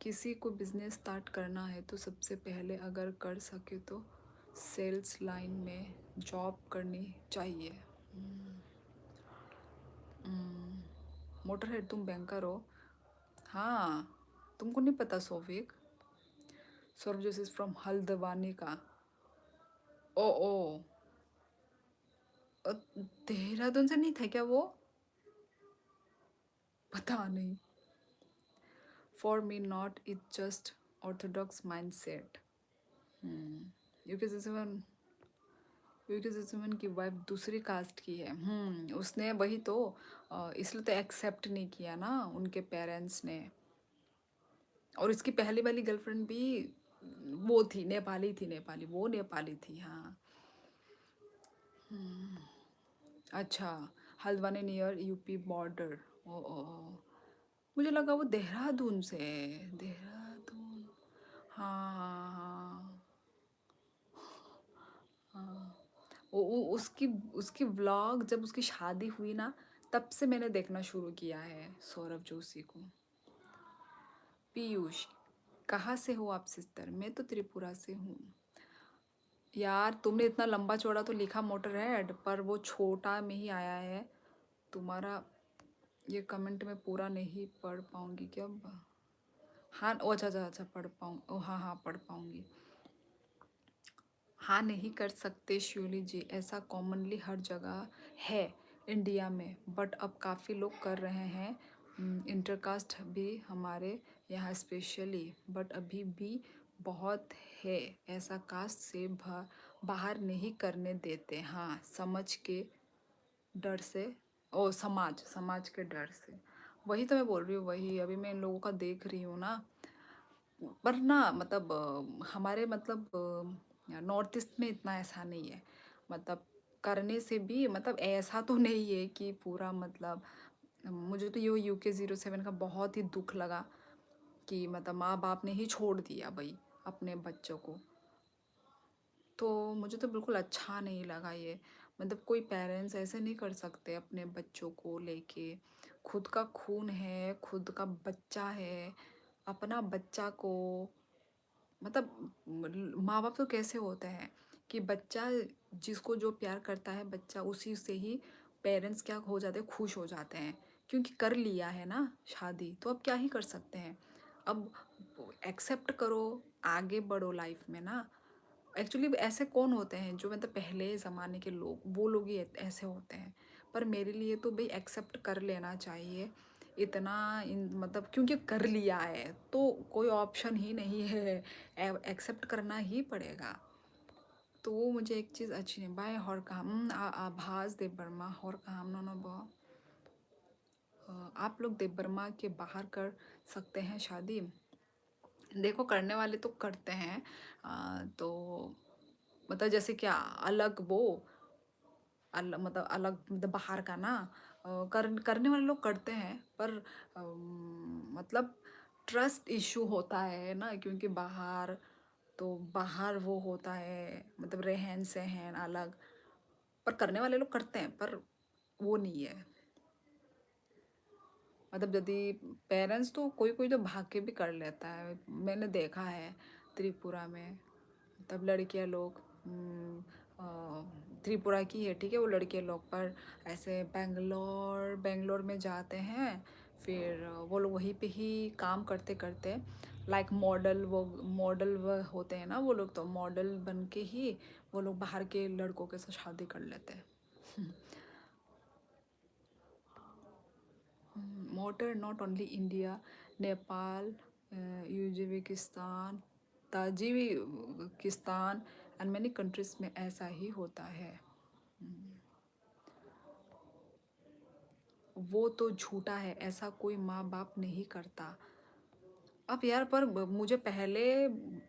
किसी को बिजनेस स्टार्ट करना है तो सबसे पहले अगर कर सके तो सेल्स लाइन में जॉब करनी चाहिए। मोटरहेड, तुम बैंकर हो? हाँ, तुमको नहीं पता सोविक? सौरभ जोशी फ्रॉम हल्द्वानी का। ओ ओ, देहरादून से नहीं था क्या वो? पता नहीं। For me not it just Orthodox mind set. UK की वाइफ दूसरी कास्ट की है। उसने वही तो इसलिए तो एक्सेप्ट नहीं किया ना उनके पेरेंट्स ने। और इसकी पहली वाली गर्लफ्रेंड भी वो थी, नेपाली थी, नेपाली, वो नेपाली थी, हाँ। अच्छा, हल्द्वानी नियर यूपी बॉर्डर। ओ, मुझे लगा वो देहरादून से है। देहरादून, हाँ हाँ हाँ हाँ। उसकी उसकी व्लॉग जब उसकी शादी हुई ना, तब से मैंने देखना शुरू किया है सौरभ जोशी को। पीयूष, कहाँ से हो आप सिस्टर? मैं तो त्रिपुरा से हूँ। यार, तुमने इतना लंबा चौड़ा तो लिखा मोटर हेड, पर वो छोटा में ही आया है तुम्हारा। ये कमेंट में पूरा नहीं पढ़ पाऊंगी क्या? हाँ, ओ अच्छा अच्छा अच्छा, पढ़ पाऊँ, ओ हाँ हाँ, पढ़ पाऊंगी। हाँ, नहीं कर सकते शिवली जी, ऐसा कॉमनली हर जगह है इंडिया में, बट अब काफ़ी लोग कर रहे हैं। इंटरकास्ट भी हमारे यहाँ स्पेशली, बट अभी भी बहुत है ऐसा कास्ट से बाहर नहीं करने देते। हाँ, समझ के डर से, ओ समाज समाज के डर से। वही तो मैं बोल रही हूँ, वही अभी मैं इन लोगों का देख रही हूँ ना। पर ना मतलब हमारे मतलब नॉर्थ ईस्ट में इतना ऐसा नहीं है। मतलब करने से भी मतलब ऐसा तो नहीं है कि पूरा मतलब मुझे तो ये UK07 का बहुत ही दुख लगा कि मतलब माँ बाप ने ही छोड़ दिया भाई अपने बच्चों को। तो मुझे तो बिल्कुल अच्छा नहीं लगा ये। मतलब कोई पेरेंट्स ऐसे नहीं कर सकते अपने बच्चों को लेके। खुद का खून है, खुद का बच्चा है, अपना बच्चा को मतलब माँ बाप तो कैसे होते हैं कि बच्चा जिसको जो प्यार करता है बच्चा उसी से ही पेरेंट्स क्या हो जाते हैं, खुश हो जाते हैं। क्योंकि कर लिया है ना शादी, तो अब क्या ही कर सकते हैं। अब एक्सेप्ट करो, आगे बढ़ो लाइफ में ना। एक्चुअली ऐसे कौन होते हैं जो मतलब पहले ज़माने के लोग, वो लोग ही ऐसे होते हैं। पर मेरे लिए तो भाई एक्सेप्ट कर लेना चाहिए इतना मतलब क्योंकि कर लिया है तो कोई ऑप्शन ही नहीं है, एक्सेप्ट करना ही पड़ेगा। तो वो मुझे एक चीज़ अच्छी नहीं बाय हर काम आभास देव वर्मा हर काम नो आप लोग देव वर्मा के बाहर कर सकते हैं शादी। देखो करने वाले तो करते हैं। तो मतलब जैसे क्या अलग वो मतलब अलग मतलब बाहर का ना करने वाले लोग करते हैं। पर मतलब ट्रस्ट इशू होता है ना, क्योंकि बाहर तो बाहर वो होता है मतलब रहन सहन अलग। पर करने वाले लोग करते हैं पर वो नहीं है। मतलब यदि पेरेंट्स तो कोई कोई तो भाग के भी कर लेता है, मैंने देखा है त्रिपुरा में। तब लड़कियां लोग त्रिपुरा की है ठीक है, वो लड़के लोग पर ऐसे बेंगलोर बेंगलोर में जाते हैं। फिर वो लोग वहीं पे ही काम करते करते लाइक मॉडल वो होते हैं ना, वो लोग तो मॉडल बन के ही वो लोग बाहर के लड़कों के साथ शादी कर लेते हैं। Motor not only India, Nepal, Uzbekistan, Tajikistan and many countries में ऐसा ही होता है। वो तो झूठा है, ऐसा कोई माँ बाप नहीं करता। अब यार पर मुझे पहले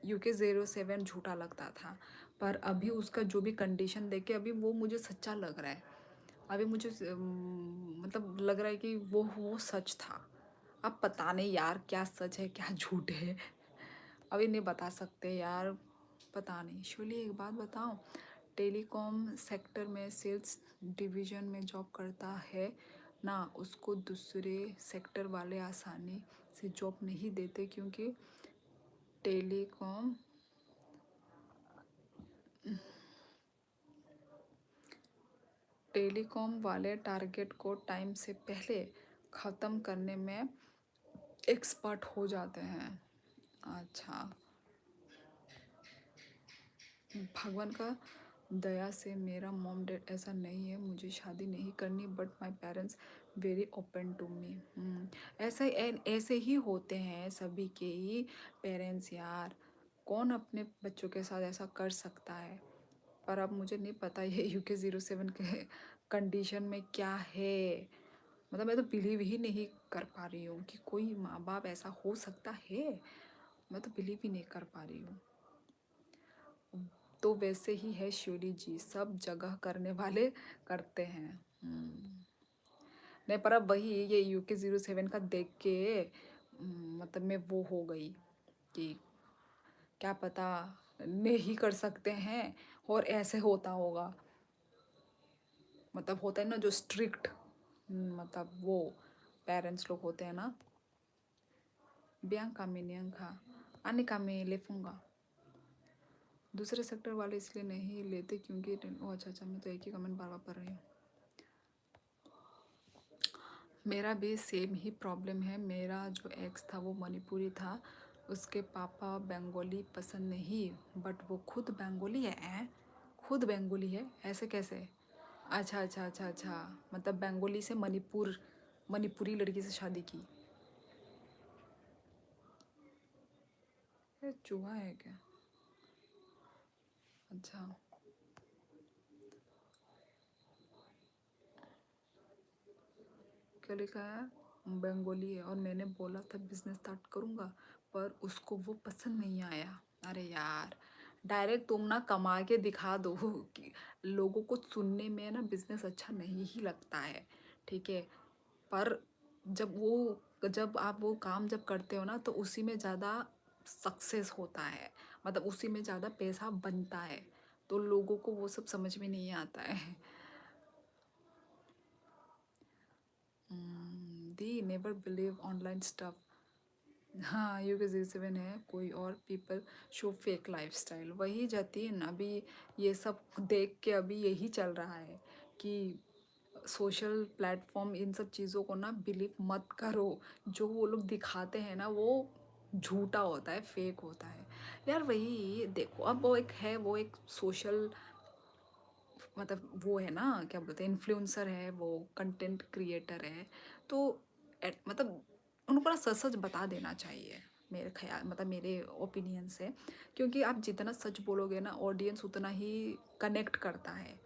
UK07 झूठा लगता था, पर अभी उसका जो भी कंडीशन देखे अभी वो मुझे सच्चा लग रहा है। अभी मुझे मतलब लग रहा है कि वो सच था। अब पता नहीं यार क्या सच है क्या झूठ है, अभी नहीं बता सकते यार। पता नहीं। शोली एक बात बताऊं, टेलीकॉम सेक्टर में सेल्स डिवीज़न में जॉब करता है ना, उसको दूसरे सेक्टर वाले आसानी से जॉब नहीं देते क्योंकि टेलीकॉम टेलीकॉम वाले टारगेट को टाइम से पहले ख़त्म करने में एक्सपर्ट हो जाते हैं। अच्छा, भगवान का दया से मेरा मॉम डैड ऐसा नहीं है, मुझे शादी नहीं करनी, but my parents very open to me. ऐसे ही होते हैं सभी के ही पेरेंट्स यार। कौन अपने बच्चों के साथ ऐसा कर सकता है। पर अब मुझे नहीं पता ये UK07 के कंडीशन में क्या है। मतलब मैं तो बिलीव ही नहीं कर पा रही हूँ कि कोई माँ बाप ऐसा हो सकता है। मैं तो बिलीव ही नहीं कर पा रही हूँ। तो वैसे ही है श्योरी जी, सब जगह करने वाले करते हैं। नहीं पर अब वही ये UK07 का देख के मतलब मैं वो हो गई कि क्या पता नहीं कर सकते हैं और ऐसे होता होगा। मतलब होता है ना जो स्ट्रिक्ट मतलब वो पेरेंट्स लोग होते हैं ना। बियांका में नियंका अनिका में लेफूंगा। दूसरे सेक्टर वाले इसलिए नहीं लेते क्योंकि ओ अच्छा मैं तो एक ही कमेंट बार बार पढ़ रही हूँ। मेरा भी सेम ही प्रॉब्लम है। मेरा जो एक्स था वो मणिपुरी था, उसके पापा बंगाली पसंद नहीं, बट वो खुद बंगाली है। खुद बंगाली है ऐसे कैसे? अच्छा अच्छा अच्छा अच्छा, मतलब बंगाली से मणिपुर मणिपुरी लड़की से शादी की। ये चूहा है क्या? अच्छा। क्या लिखा है? बंगाली है और मैंने बोला था बिजनेस स्टार्ट करूंगा, पर उसको वो पसंद नहीं आया। अरे यार, डायरेक्ट तुम ना कमा के दिखा दो कि लोगों को सुनने में ना बिजनेस अच्छा नहीं ही लगता है, ठीक है। पर जब आप वो काम जब करते हो ना तो उसी में ज़्यादा सक्सेस होता है, मतलब उसी में ज़्यादा पैसा बनता है। तो लोगों को वो सब समझ में नहीं आता है। दी नेवर बिलीव ऑनलाइन स्टफ। हाँ, UK07 है। कोई और पीपल शो फेक लाइफस्टाइल। वही जतिन, अभी ये सब देख के अभी यही चल रहा है कि सोशल प्लेटफॉर्म इन सब चीज़ों को ना बिलीव मत करो। जो वो लोग दिखाते हैं ना वो झूठा होता है, फेक होता है। यार वही देखो, अब वो एक सोशल, मतलब वो है ना, क्या बोलते हैं, इन्फ्लुएंसर है, वो कंटेंट क्रिएटर है। तो मतलब उनको ना सच सच बता देना चाहिए, मेरे ख्याल, मतलब मेरे ओपिनियन से। क्योंकि आप जितना सच बोलोगे ना, ऑडियंस उतना ही कनेक्ट करता है।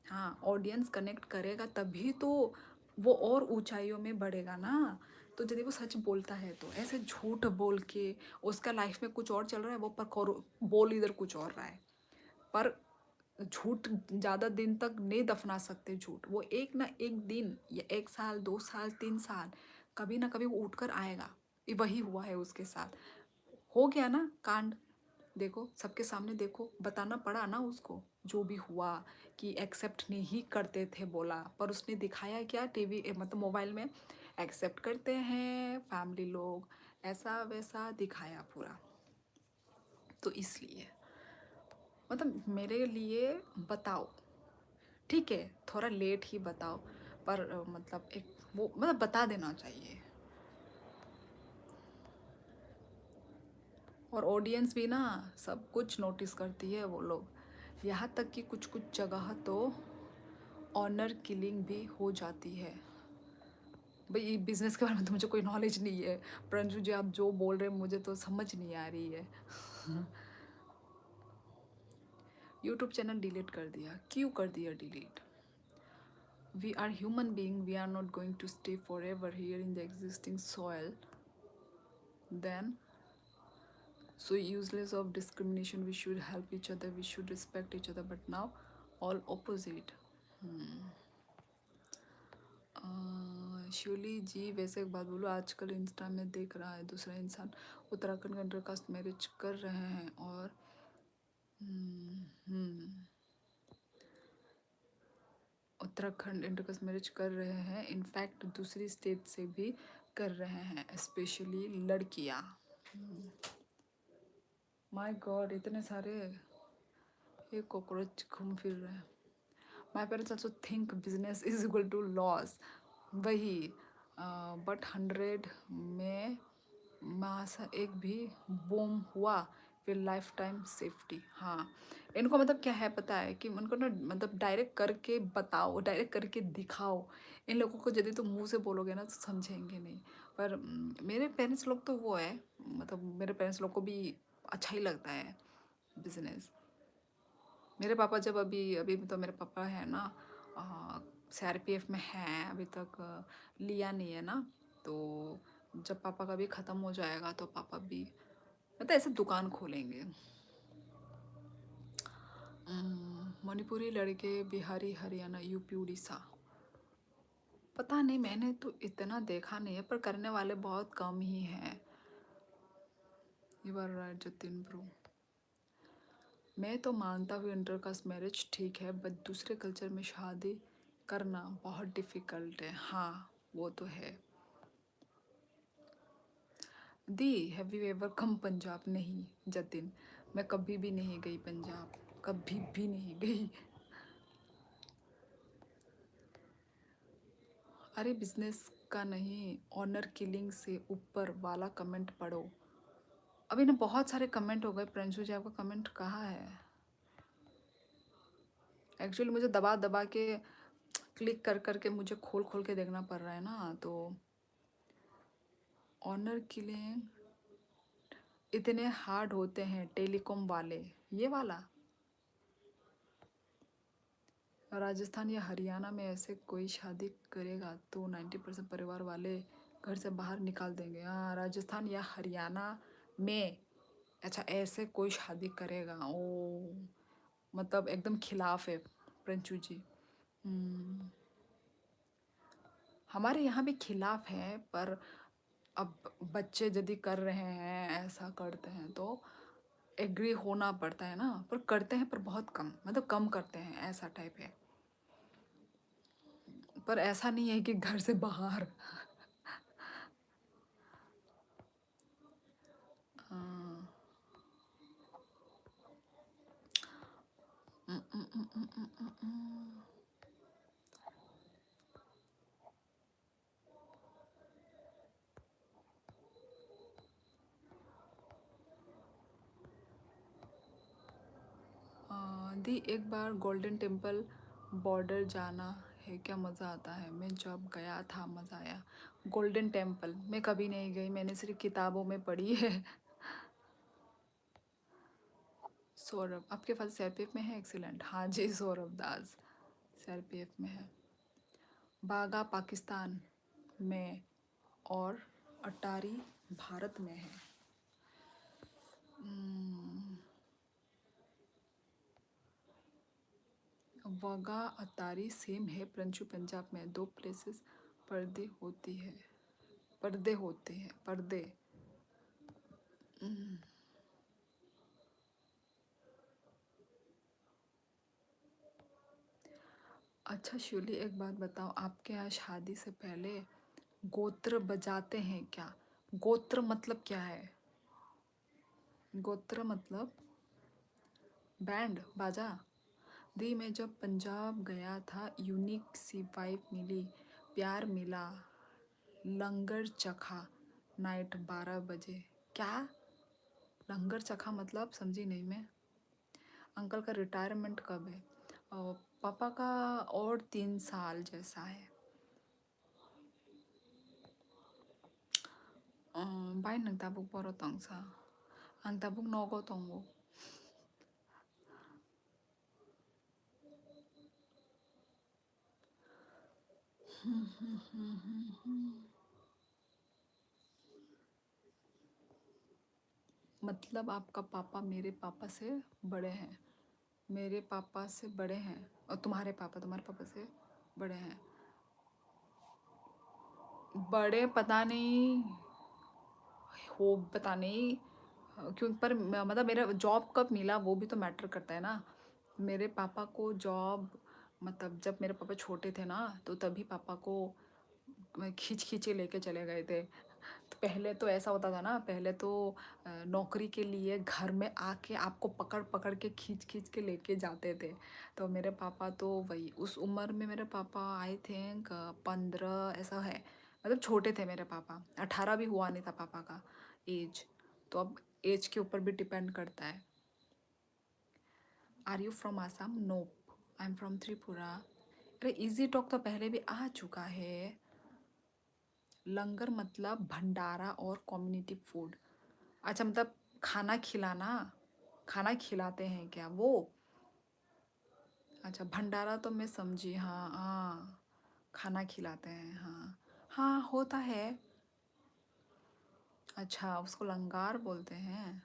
हाँ, ऑडियंस कनेक्ट करेगा तभी तो वो और ऊंचाइयों में बढ़ेगा ना। तो यदि वो सच बोलता है तो ऐसे झूठ बोल के उसका लाइफ में कुछ और चल रहा है, वो पर बोल इधर कुछ और रहा है। पर झूठ ज़्यादा दिन तक नहीं दफना सकते। झूठ वो एक ना एक दिन या 1 साल 2 साल 3 साल कभी ना कभी वो उठ कर आएगा। ये वही हुआ है उसके साथ। हो गया ना कांड, देखो सबके सामने, देखो बताना पड़ा ना उसको जो भी हुआ, कि एक्सेप्ट नहीं करते थे बोला, पर उसने दिखाया क्या, टीवी मतलब मोबाइल में एक्सेप्ट करते हैं फैमिली लोग, ऐसा वैसा दिखाया पूरा। तो इसलिए मतलब मेरे लिए बताओ, ठीक है थोड़ा लेट ही बताओ, पर मतलब एक वो मतलब बता देना चाहिए। और ऑडियंस भी ना सब कुछ नोटिस करती है वो लोग। यहाँ तक कि कुछ कुछ जगह तो ऑनर किलिंग भी हो जाती है। भाई बिजनेस के बारे में तो मुझे कोई नॉलेज नहीं है, परंतु जी आप जो बोल रहे हैं मुझे तो समझ नहीं आ रही है। यूट्यूब चैनल डिलीट कर दिया, क्यों कर दिया delete? We are human being, we are not going to stay forever here in the existing soil. Then so useless of discrimination, we should help each other, we should respect each other, but now all opposite. शिवली जी, वैसे एक बात बोलो, आजकल Insta में देख रहा है दूसरा इंसान उत्तराखंड का इंटरकास्ट मैरिज कर रहे हैं और उत्तराखंड इंटरकास्ट मैरिज कर रहे हैं, इनफैक्ट दूसरी स्टेट से भी कर रहे हैं, स्पेशली लड़कियां। माय गॉड, इतने सारे ये कॉकरोच घूम फिर रहे हैं। My parents also think business is equal to loss. वही बट 100 में मासा एक भी बूम हुआ फिर लाइफ टाइम सेफ्टी। हाँ, इनको मतलब क्या है पता है कि उनको ना मतलब डायरेक्ट करके बताओ, डायरेक्ट करके दिखाओ। इन लोगों को यदि तो मुंह से बोलोगे ना तो समझेंगे नहीं। पर मेरे पेरेंट्स लोग तो वो है, मतलब मेरे पेरेंट्स लोग को भी अच्छा ही लगता है बिजनेस। मेरे पापा जब अभी अभी तो मेरे पापा है ना CRPF में है, अभी तक लिया नहीं है ना। तो जब पापा का भी ख़त्म हो जाएगा तो पापा भी मतलब ऐसे दुकान खोलेंगे। मणिपुरी लड़के, बिहारी, हरियाणा, यूपी, उड़ीसा, पता नहीं, मैंने तो इतना देखा नहीं है, पर करने वाले बहुत कम ही हैं। You are right Jatin bro. मैं तो मानता हूँ इंटरकास्ट मैरिज ठीक है, बट दूसरे कल्चर में शादी करना बहुत डिफ़िकल्ट है। हाँ, वो तो है। दी, have you ever come Punjab? नहीं जतिन, मैं कभी भी नहीं गई पंजाब, कभी भी नहीं गई। अरे बिजनेस का नहीं, ऑनर किलिंग से ऊपर वाला कमेंट पढ़ो। अभी ना बहुत सारे कमेंट हो गए। प्रिंशु जी, आपका कमेंट कहाँ है? एक्चुअली मुझे दबा दबा के क्लिक कर कर के मुझे खोल खोल के देखना पड़ रहा है ना, तो ऑनर किलिंग इतने हार्ड होते हैं टेलीकॉम वाले, ये वाला। राजस्थान या हरियाणा में ऐसे कोई शादी करेगा तो 90% परिवार वाले घर से बाहर निकाल देंगे। हाँ, राजस्थान या हरियाणा में, अच्छा ऐसे कोई शादी करेगा, ओ मतलब एकदम खिलाफ है प्रंचू जी। हम्म, हमारे यहाँ भी खिलाफ है, पर अब बच्चे यदि कर रहे हैं, ऐसा करते हैं तो एग्री होना पड़ता है ना, पर करते हैं पर बहुत कम, मतलब कम करते हैं, ऐसा टाइप है। पर ऐसा नहीं है कि घर से बाहर। हाँ। उम, उम, उम, उम, उम, उम, उम। दी एक बार गोल्डन टेम्पल बॉर्डर जाना है, क्या मज़ा आता है। मैं जब गया था मज़ा आया। गोल्डन टेम्पल मैं कभी नहीं गई, मैंने सिर्फ किताबों में पढ़ी है। सौरभ आपके पास सीआरपीएफ में है, एक्सीलेंट। हाँ जी सौरभ दास सीआरपीएफ में है। बागा पाकिस्तान में और अटारी भारत में है। वगा अतारी सेम है, परंतु पंजाब में दो प्लेसेस पर्दे होती है, पर्दे होते हैं, पर्दे। अच्छा शिवली एक बात बताओ, आपके यहाँ शादी से पहले गोत्र बजाते हैं क्या। गोत्र मतलब क्या है। गोत्र मतलब बैंड बाजा। दी मैं जब पंजाब गया था, यूनिक सी वाइफ मिली, प्यार मिला, लंगर चखा, नाइट 12 बजे। क्या लंगर चखा मतलब, समझी नहीं मैं। अंकल का रिटायरमेंट कब है। पापा का और 3 साल जैसा है। बाई नंग ताबुक बरो तंगसा आं ताबुक नगो तंगो। मतलब आपका पापा मेरे पापा से बड़े हैं, मेरे पापा से बड़े हैं, और तुम्हारे पापा से बड़े हैं। बड़े पता नहीं हो, पता नहीं क्यों, पर मतलब मेरा जॉब कब मिला वो भी तो मैटर करता है ना। मेरे पापा को जॉब, मतलब जब मेरे पापा छोटे थे ना, तो तभी पापा को खींच खींचे लेके चले गए थे। तो पहले तो ऐसा होता था ना, पहले तो नौकरी के लिए घर में आके आपको पकड़ पकड़ के खींच खींच के लेके जाते थे। तो मेरे पापा तो वही उस उम्र में, मेरे पापा आई थिंक 15 ऐसा है, मतलब छोटे थे मेरे पापा, 18 भी हुआ नहीं था पापा का एज। तो अब एज के ऊपर भी डिपेंड करता है। Are you from Assam, no I am from Tripura. अरे इजी टॉक तो पहले भी आ चुका है। लंगर मतलब भंडारा और कम्युनिटी फूड। अच्छा मतलब खाना खिलाना, खाना खिलाते हैं क्या वो। अच्छा भंडारा तो मैं समझी, हाँ हाँ, खाना खिलाते हैं, हाँ हाँ होता है। अच्छा उसको लंगार बोलते हैं।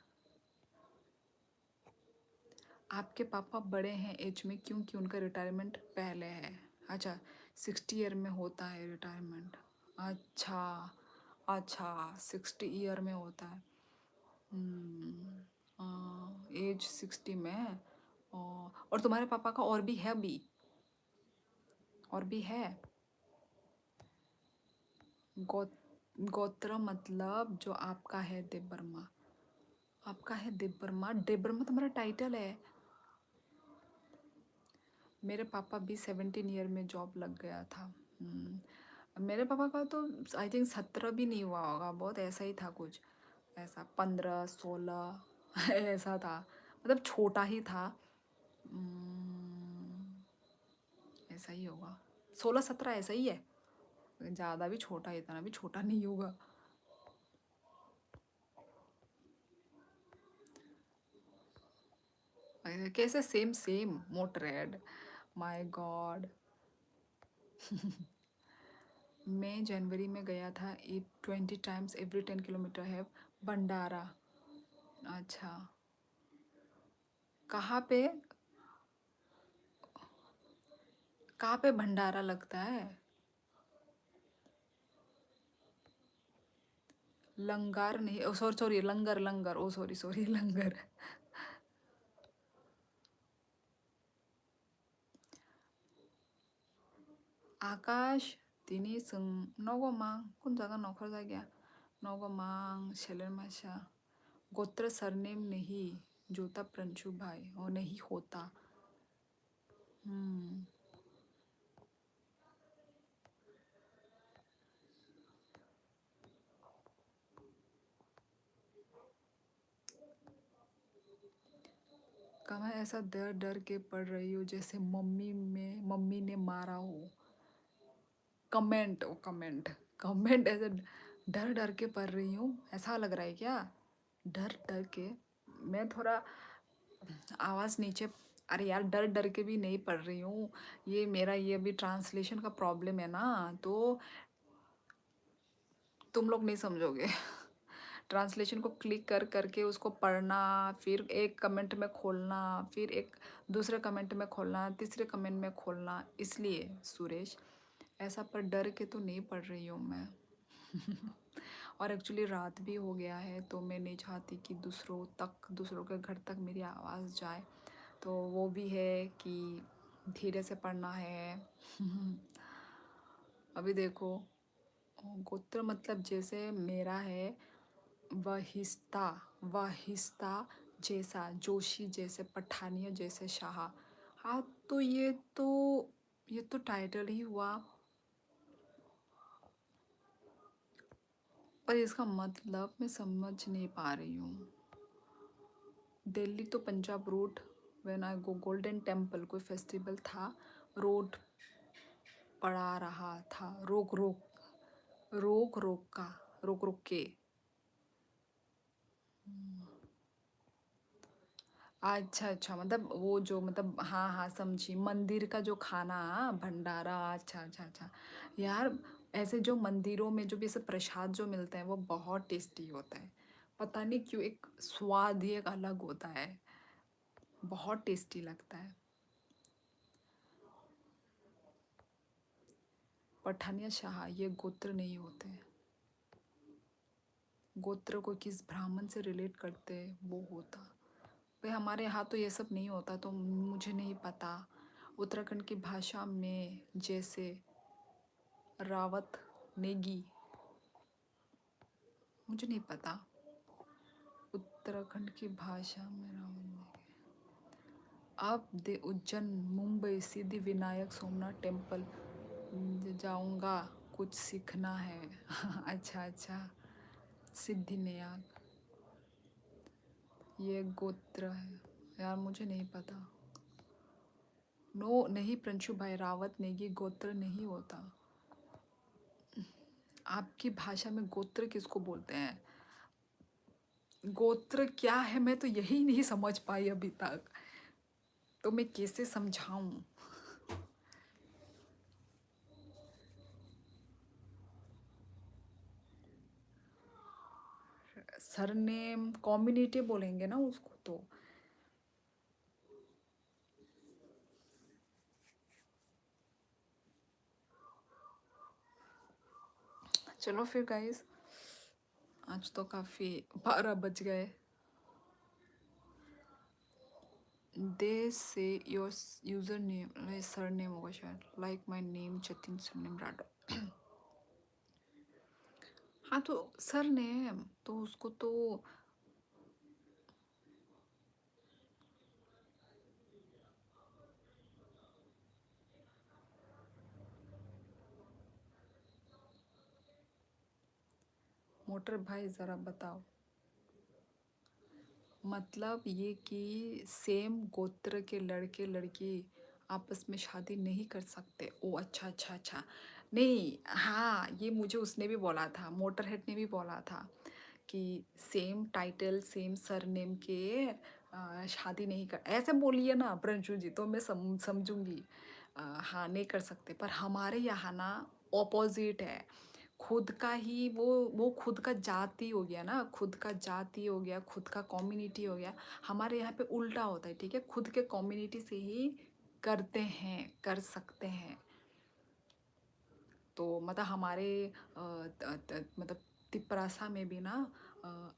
आपके पापा बड़े हैं एज में क्योंकि उनका रिटायरमेंट पहले है। अच्छा 60 ईयर में होता है रिटायरमेंट। अच्छा अच्छा 60 ईयर में होता है। एज 60 में है। और तुम्हारे पापा का और भी है अभी, और भी है। गो गोत्र मतलब जो आपका है देबबर्मा, आपका है देबबर्मा, देबबर्मा तुम्हारा टाइटल है। मेरे पापा भी 17 ईयर में जॉब लग गया था। मेरे पापा का तो आई थिंक 17 भी नहीं हुआ होगा, बहुत ऐसा ही था कुछ, ऐसा 15 16 ऐसा था, मतलब छोटा ही था। हम्म, ऐसा ही होगा 16-17 ऐसा ही है, ज़्यादा भी छोटा, इतना भी छोटा नहीं होगा। कैसे सेम सेम मोटरेड, माय गॉड। मैं जनवरी में गया था, 20 टाइम्स एवरी 10 किलोमीटर है। भंडारा। अच्छा। कहाँ पे? कहाँ पे भंडारा लगता है? लंगर नहीं, ओ सॉरी सॉरी, लंगर लंगर, ओ सॉरी सॉरी, लंगर। 아가씨, 디니 승 너고망 혼자가 नौकर नौगोमांग शेलर माशा। गोत्र सरनेम नहीं, जोता प्रंशु भाई और नहीं होता। हम्म। कहाँ ऐसा डर डर के पढ़ रही हो जैसे मम्मी ने मारा हो। कमेंट, ओ कमेंट, कमेंट ऐसे डर डर के पढ़ रही हूँ, ऐसा लग रहा है क्या? डर डर के। मैं थोड़ा आवाज़ नीचे। अरे यार, डर डर के भी नहीं पढ़ रही हूँ। ये मेरा ये अभी ट्रांसलेशन का प्रॉब्लम है ना, तो तुम लोग नहीं समझोगे। ट्रांसलेशन को क्लिक कर करके उसको पढ़ना, फिर एक कमेंट में खोलना, फिर एक दूसरे कमेंट में खोलना, तीसरे कमेंट में खोलना, इसलिए सुरेश ऐसा पर डर के तो नहीं पढ़ रही हूँ मैं। और एक्चुअली रात भी हो गया है, तो मैं नहीं चाहती कि दूसरों के घर तक मेरी आवाज़ जाए, तो वो भी है कि धीरे से पढ़ना है। अभी देखो, गोत्र मतलब जैसे मेरा है वहिस्ता, वहिस्ता जैसा, जोशी जैसे, पठानिया जैसे, शाह। हाँ, तो ये तो टाइटल ही हुआ, पर इसका मतलब मैं समझ नहीं पा रही हूँ। दिल्ली तो Punjab road, when I go golden temple, कोई फेस्टिवल था, रोड पड़ा रहा था, रोक रोक, रोक रोक का, रोक रोक के। अच्छा अच्छा, मतलब वो जो, मतलब हाँ हाँ समझी, मंदिर का जो खाना, भंडारा, अच्छा अच्छा अच्छा। यार, ऐसे जो मंदिरों में जो भी ऐसे प्रसाद जो मिलते हैं वो बहुत टेस्टी होता है। पता नहीं क्यों, एक स्वाद ही एक अलग होता है, बहुत टेस्टी लगता है। पठानिया शाह ये गोत्र नहीं होते। गोत्र को किस ब्राह्मण से रिलेट करते हैं वो होता। भाई हमारे यहाँ तो ये सब नहीं होता, तो मुझे नहीं पता। उत्तराखंड की भाषा में जैसे रावत, नेगी, मुझे नहीं पता। उत्तराखंड की भाषा में रावत, नेगी। अब दे उज्जैन, मुंबई, सिद्धि विनायक, सोमनाथ टेम्पल जाऊंगा, कुछ सीखना है। अच्छा अच्छा। सिद्धिविनायक ये गोत्र है, यार मुझे नहीं पता। नो नहीं प्रिंशु भाई, रावत नेगी गोत्र नहीं होता। आपकी भाषा में गोत्र किसको बोलते हैं? गोत्र क्या है, मैं तो यही नहीं समझ पाई अभी तक, तो मैं कैसे समझाऊं? सरनेम कॉम्बिनेटिव बोलेंगे ना उसको तो। चलो फिर गाइस, आज तो काफ़ी 12 बज गए। दे से your user name sir name होगा शायद, like my name Jatin surname Rathore. हाँ, तो सर नेम तो उसको तो मोटर भाई ज़रा बताओ, मतलब ये कि सेम गोत्र के लड़के लड़की आपस में शादी नहीं कर सकते। ओह! अच्छा, अच्छा, अच्छा। नहीं, हाँ, ये मुझे उसने भी बोला था, मोटरहेड ने भी बोला था कि सेम टाइटल, सेम सरनेम के शादी नहीं कर, ऐसे बोलिए ना प्रिंशु जी तो मैं समझूँगी। हाँ, नहीं कर सकते, पर हमारे यहाँ ना ऑपोज़िट है। खुद का ही वो खुद का जाति हो गया ना, खुद का जाति हो गया, खुद का कम्युनिटी हो गया। हमारे यहाँ पे उल्टा होता है, ठीक है? खुद के कम्युनिटी से ही करते हैं, कर सकते हैं। तो मतलब हमारे मतलब तिपरासा में भी ना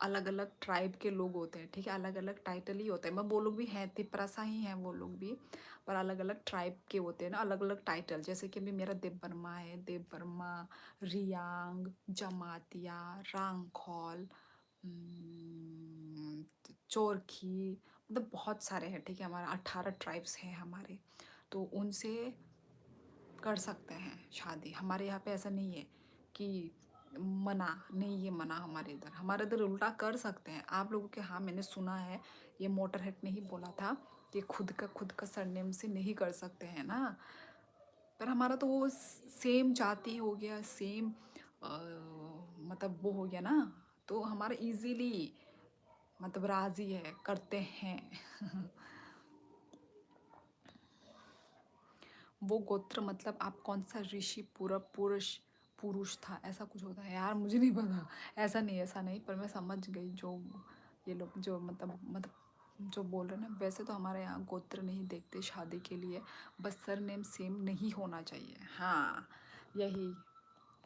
अलग-अलग ट्राइब के लोग होते हैं, ठीक है? अलग-अलग टाइटल ही होते हैं, मैं वो लोग भी हैं, तिपरासा ही हैं वो लोग भी, पर अलग-अलग ट्राइब के होते हैं ना, अलग-अलग टाइटल। जैसे कि अभी मेरा देव वर्मा है, देव वर्मा, रियांग, जमातिया, रांगखॉल, उम, चोरखी, मतलब बहुत सारे हैं, ठीक है? हमारा 18 ट्राइब्स हैं हमारे, तो उनसे कर सकते हैं शादी। हमारे यहाँ पे ऐसा नहीं है कि मना, नहीं ये मना हमारे इधर। हमारे इधर उल्टा कर सकते हैं। आप लोगों के, हाँ, मैंने सुना है, ये मोटरहेड ने ही बोला था कि खुद का सरनेम से नहीं कर सकते हैं ना। पर हमारा तो वो सेम जाति हो गया, सेम मतलब वो हो गया ना, तो हमारा इज़िली मतलब राज़ी है, करते हैं। वो गोत्र मतलब आप कौन सा ऋषि पूरा पुरुष पुरुष था, ऐसा कुछ होता है यार, मुझे नहीं पता। ऐसा नहीं, पर मैं समझ गई जो ये लोग जो मतलब जो बोल रहे हैं ना, वैसे तो हमारे यहाँ गोत्र नहीं देखते शादी के लिए, बस सरनेम सेम नहीं होना चाहिए। हाँ, यही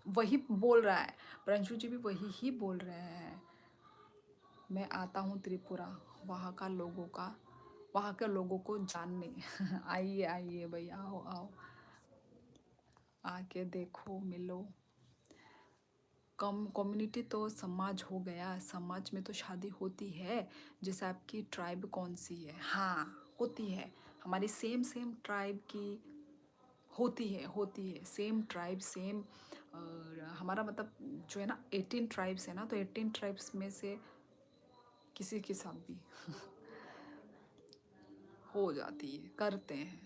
वही बोल रहा है, प्रिंशु जी भी वही ही बोल रहे हैं। मैं आता हूँ त्रिपुरा, वहाँ का लोगों का वहाँ के लोगों को जानने। आइए आइए भाई, आओ आओ, आके देखो, मिलो। कम कम्युनिटी तो समाज हो गया, समाज में तो शादी होती है। जैसे आपकी ट्राइब कौन सी है, हाँ, होती है। हमारी सेम सेम ट्राइब की होती है सेम ट्राइब सेम। हमारा मतलब जो है ना 18 ट्राइब्स है ना, तो 18 ट्राइब्स में से किसी के साथ भी हो जाती है, करते हैं।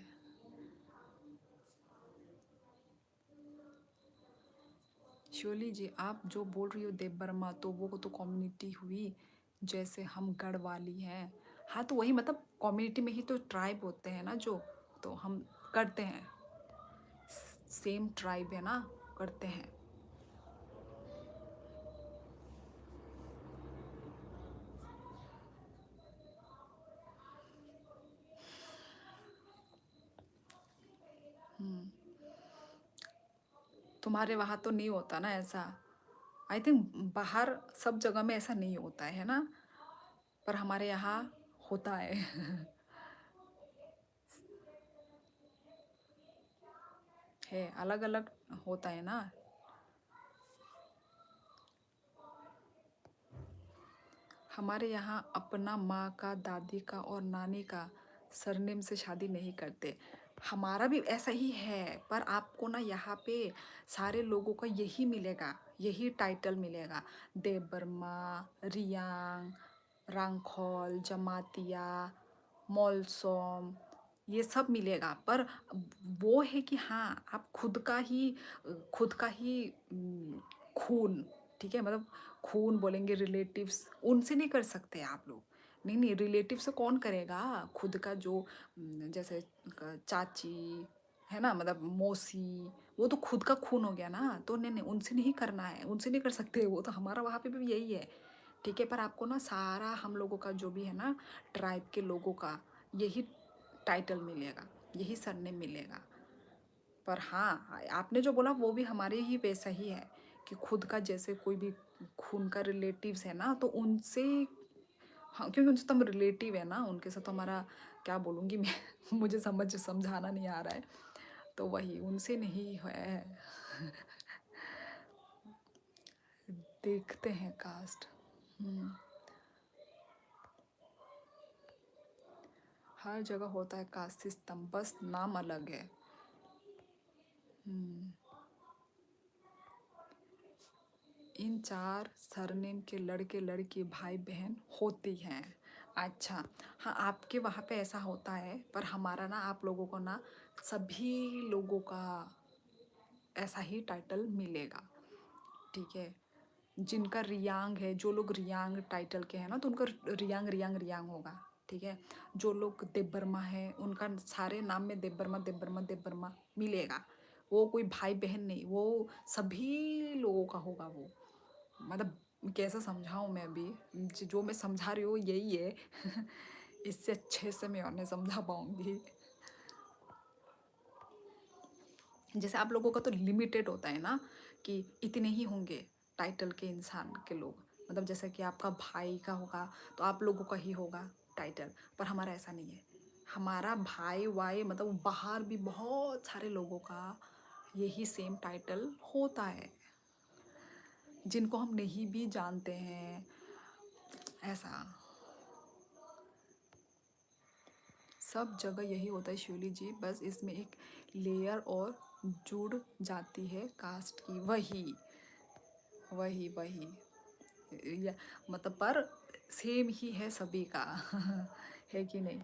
शिवली जी, आप जो बोल रही हो देव वर्मा, तो वो तो कम्युनिटी हुई, जैसे हम गढ़वाली हैं। हाँ, तो वही मतलब कम्युनिटी में ही तो ट्राइब होते हैं ना जो, तो हम करते हैं, सेम ट्राइब है ना, करते हैं। तुम्हारे वहाँ तो नहीं होता ना ऐसा, आई थिंक बाहर सब जगह में ऐसा नहीं होता है ना, पर हमारे यहाँ होता है। है, अलग अलग होता है ना। हमारे यहाँ अपना माँ का, दादी का और नानी का सरनेम से शादी नहीं करते। हमारा भी ऐसा ही है, पर आपको ना यहाँ पे सारे लोगों का यही मिलेगा, यही टाइटल मिलेगा। देव वर्मा, रियांग, रांखौल, जमातिया, मौलसोम, ये सब मिलेगा। पर वो है कि हाँ, आप खुद का ही खून, ठीक है? मतलब खून बोलेंगे, रिलेटिव्स, उनसे नहीं कर सकते आप लोग। नहीं नहीं, रिलेटिव से कौन करेगा? खुद का जो जैसे चाची है ना, मतलब मौसी, वो तो खुद का खून हो गया ना, तो नहीं नहीं, उनसे नहीं करना है, उनसे नहीं कर सकते। वो तो हमारा वहाँ पे भी यही है, ठीक है? पर आपको ना सारा हम लोगों का जो भी है ना, ट्राइब के लोगों का यही टाइटल मिलेगा, यही सरनेम मिलेगा। पर हाँ, आपने जो बोला वो भी हमारे ही वैसा ही है कि खुद का जैसे कोई भी खून का रिलेटिव्स है ना, तो उनसे, हाँ, क्योंकि उनसे तो हम रिलेटिव है ना, उनके साथ तो हमारा, क्या बोलूँगी मैं, मुझे समझाना नहीं आ रहा है, तो वही उनसे नहीं है। देखते हैं कास्ट। हम्म, हर जगह होता है कास्ट सिस्टम, बस नाम अलग है। हम्म, इन चार सरनेम के लड़के लड़की भाई बहन होती हैं। अच्छा, हाँ, आपके वहाँ पे ऐसा होता है, पर हमारा ना आप लोगों को ना सभी लोगों का ऐसा ही टाइटल मिलेगा, ठीक है? जिनका रियांग है, जो लोग रियांग टाइटल के हैं ना, तो उनका रियांग रियांग रियांग होगा, ठीक है? जो लोग देबबर्मा है, उनका सारे नाम में देबबर्मा देबबर्मा देबबर्मा मिलेगा। वो कोई भाई बहन नहीं, वो सभी लोगों का होगा वो। मतलब कैसे समझाऊँ मैं अभी, जो मैं समझा रही हूँ यही है। इससे अच्छे से मैं और नहीं समझा पाऊंगी। जैसे आप लोगों का तो लिमिटेड होता है ना, कि इतने ही होंगे टाइटल के इंसान के लोग। मतलब जैसे कि आपका भाई का होगा तो आप लोगों का ही होगा टाइटल, पर हमारा ऐसा नहीं है। हमारा भाई वाई मतलब बाहर भी बहुत सारे लोगों का यही सेम टाइटल होता है, जिनको हम नहीं भी जानते हैं, ऐसा। सब जगह यही होता है शिवली जी, बस इसमें एक लेयर और जुड़ जाती है कास्ट की, वही वही वही या मतलब पर सेम ही है सभी का। है कि नहीं?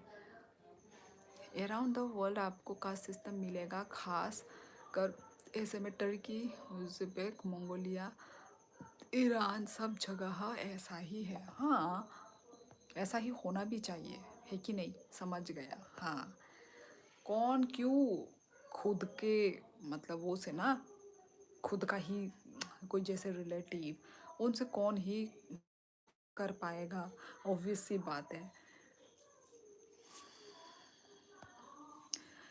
अराउंड द वर्ल्ड आपको कास्ट सिस्टम मिलेगा, खास कर ऐसे में टर्की, उज़्बेक, मंगोलिया, ईरान, सब जगह ऐसा ही है। हाँ, ऐसा ही होना भी चाहिए, है कि नहीं? समझ गया, हाँ। कौन क्यों खुद के मतलब वो से ना, खुद का ही कोई जैसे रिलेटिव, उनसे कौन ही कर पाएगा, ऑब्वियस सी बात है।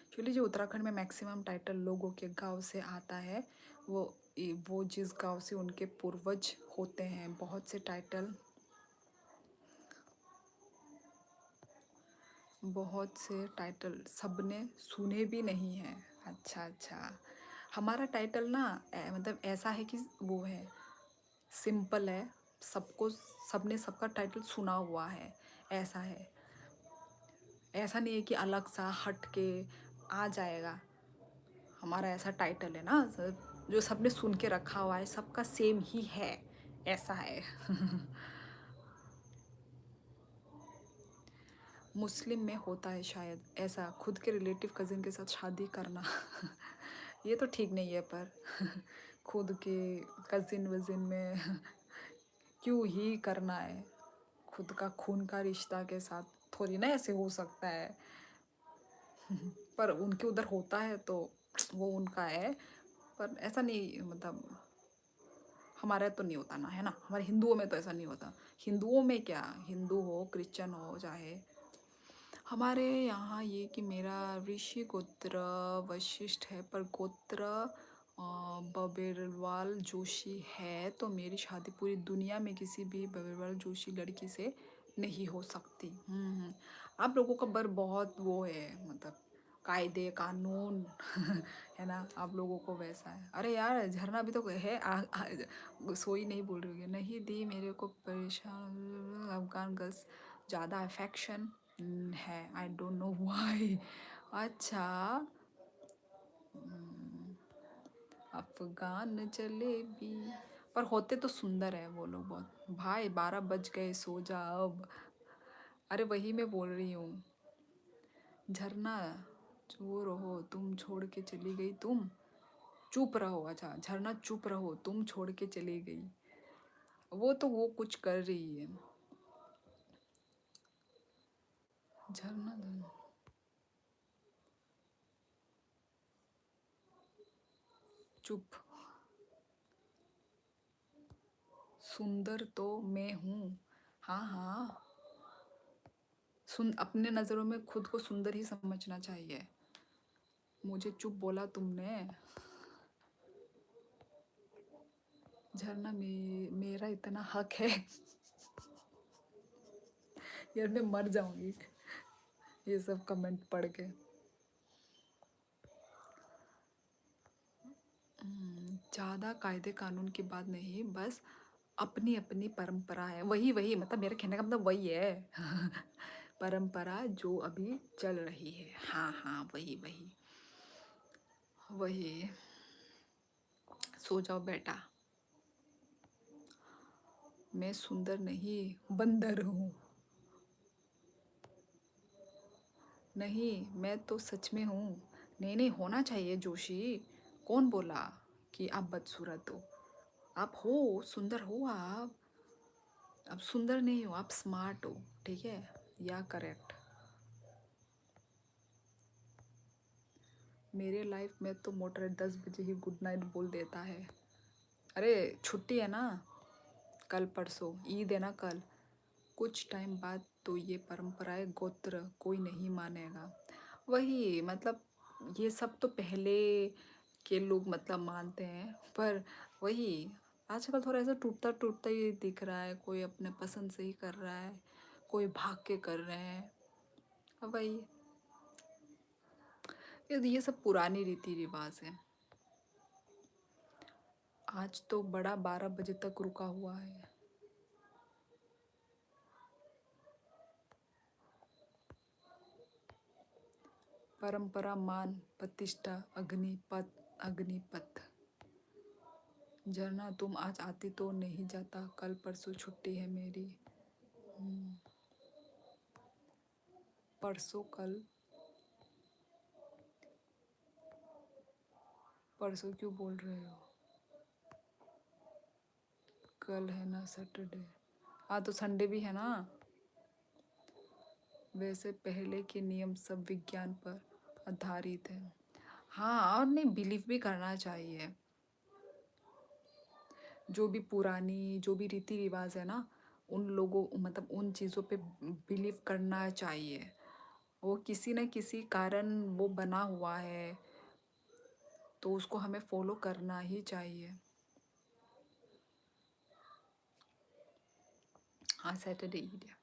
एक्चुअली जो उत्तराखंड में मैक्सिमम टाइटल लोगों के गांव से आता है, वो जिस गांव से उनके पूर्वज होते हैं, बहुत से टाइटल, बहुत से टाइटल सबने सुने भी नहीं हैं। अच्छा अच्छा, हमारा टाइटल ना मतलब ऐसा है कि वो है, सिंपल है, सबको सबने सबका टाइटल सुना हुआ है, ऐसा है। ऐसा नहीं है कि अलग सा हट के आ जाएगा। हमारा ऐसा टाइटल है ना जो सबने सुन के रखा हुआ है, सबका सेम ही है, ऐसा है। मुस्लिम में होता है शायद ऐसा, खुद के रिलेटिव कज़िन के साथ शादी करना। ये तो ठीक नहीं है, पर खुद के कज़िन वज़िन में क्यों ही करना है? खुद का खून का रिश्ता के साथ थोड़ी ना ऐसे हो सकता है। पर उनके उधर होता है तो वो उनका है, पर ऐसा नहीं मतलब हमारे तो नहीं होता ना, है ना? हमारे हिंदुओं में तो ऐसा नहीं होता। हिंदुओं में क्या, हिंदू हो क्रिश्चियन हो चाहे, हमारे यहाँ ये कि मेरा ऋषि गोत्र वशिष्ठ है, पर गोत्र बबेरवाल जोशी है, तो मेरी शादी पूरी दुनिया में किसी भी बबेरवाल जोशी लड़की से नहीं हो सकती। आप लोगों का बर बहुत वो है, मतलब कायदे कानून। है ना, आप लोगों को वैसा है। अरे यार झरना भी तो है, सोई नहीं बोल रही है, नहीं दी मेरे को परेशान, अफगान गर्ल्स ज़्यादा अफेक्शन है, आई डोंट नो व्हाई। अच्छा, अफगान जलेबी, पर होते तो सुंदर है वो लोग बहुत। भाई 12 बज गए, सो जा अब। अरे वही मैं बोल रही हूँ, झरना चोर हो तुम, छोड़ के चली गई तुम, चुप रहो। अच्छा झरना चुप रहो, तुम छोड़ के चली गई। वो तो वो कुछ कर रही है। झरना चुप, सुंदर तो मैं हूँ। हाँ हाँ, अपने नज़रों में खुद को सुंदर ही समझना चाहिए। मुझे चुप बोला तुमने। झरना मेरा इतना हक है। यार मैं मर जाऊंगी ये सब कमेंट पढ़ के। ज़्यादा कायदे कानून की बात नहीं, बस अपनी अपनी परंपरा है, वही वही मतलब मेरे कहने का मतलब वही है। परंपरा जो अभी चल रही है, हाँ हाँ वही वही वही। सो जाओ बेटा, मैं सुंदर नहीं बंदर हूँ। नहीं, मैं तो सच में हूँ। नहीं, नहीं होना चाहिए जोशी। कौन बोला कि आप बदसूरत हो? आप हो, सुंदर हो आप। आप सुंदर नहीं हो, आप स्मार्ट हो, ठीक है? या करेक्ट। मेरे लाइफ में तो मोटर 10 बजे ही गुड नाइट बोल देता है। अरे छुट्टी है ना, कल परसों ईद है ना कल। कुछ टाइम बाद तो ये परंपराएं गोत्र कोई नहीं मानेगा। वही मतलब, ये सब तो पहले के लोग मतलब मानते हैं, पर वही आजकल थोड़ा ऐसा टूटता टूटता ही दिख रहा है। कोई अपने पसंद से ही कर रहा है, कोई भाग के कर रहे हैं। अब वही ये सब पुरानी रीति रिवाज है। आज तो बड़ा 12 बजे तक रुका हुआ है। परंपरा मान प्रतिष्ठा अग्निपथ अग्निपथ। झरना तुम आज आती तो नहीं जाता, कल परसों छुट्टी है मेरी। हम्म, परसों कल, परसों क्यों बोल रहे हो? कल है ना सैटरडे। हाँ तो संडे भी है ना। वैसे पहले के नियम सब विज्ञान पर आधारित है। हाँ, और नहीं बिलीव भी करना चाहिए। जो भी पुरानी जो भी रीति रिवाज है ना, उन लोगों मतलब उन चीज़ों पे बिलीव करना चाहिए। वो किसी न किसी कारण वो बना हुआ है, तो उसको हमें फॉलो करना ही चाहिए। हाँ सैटरडे ईद है।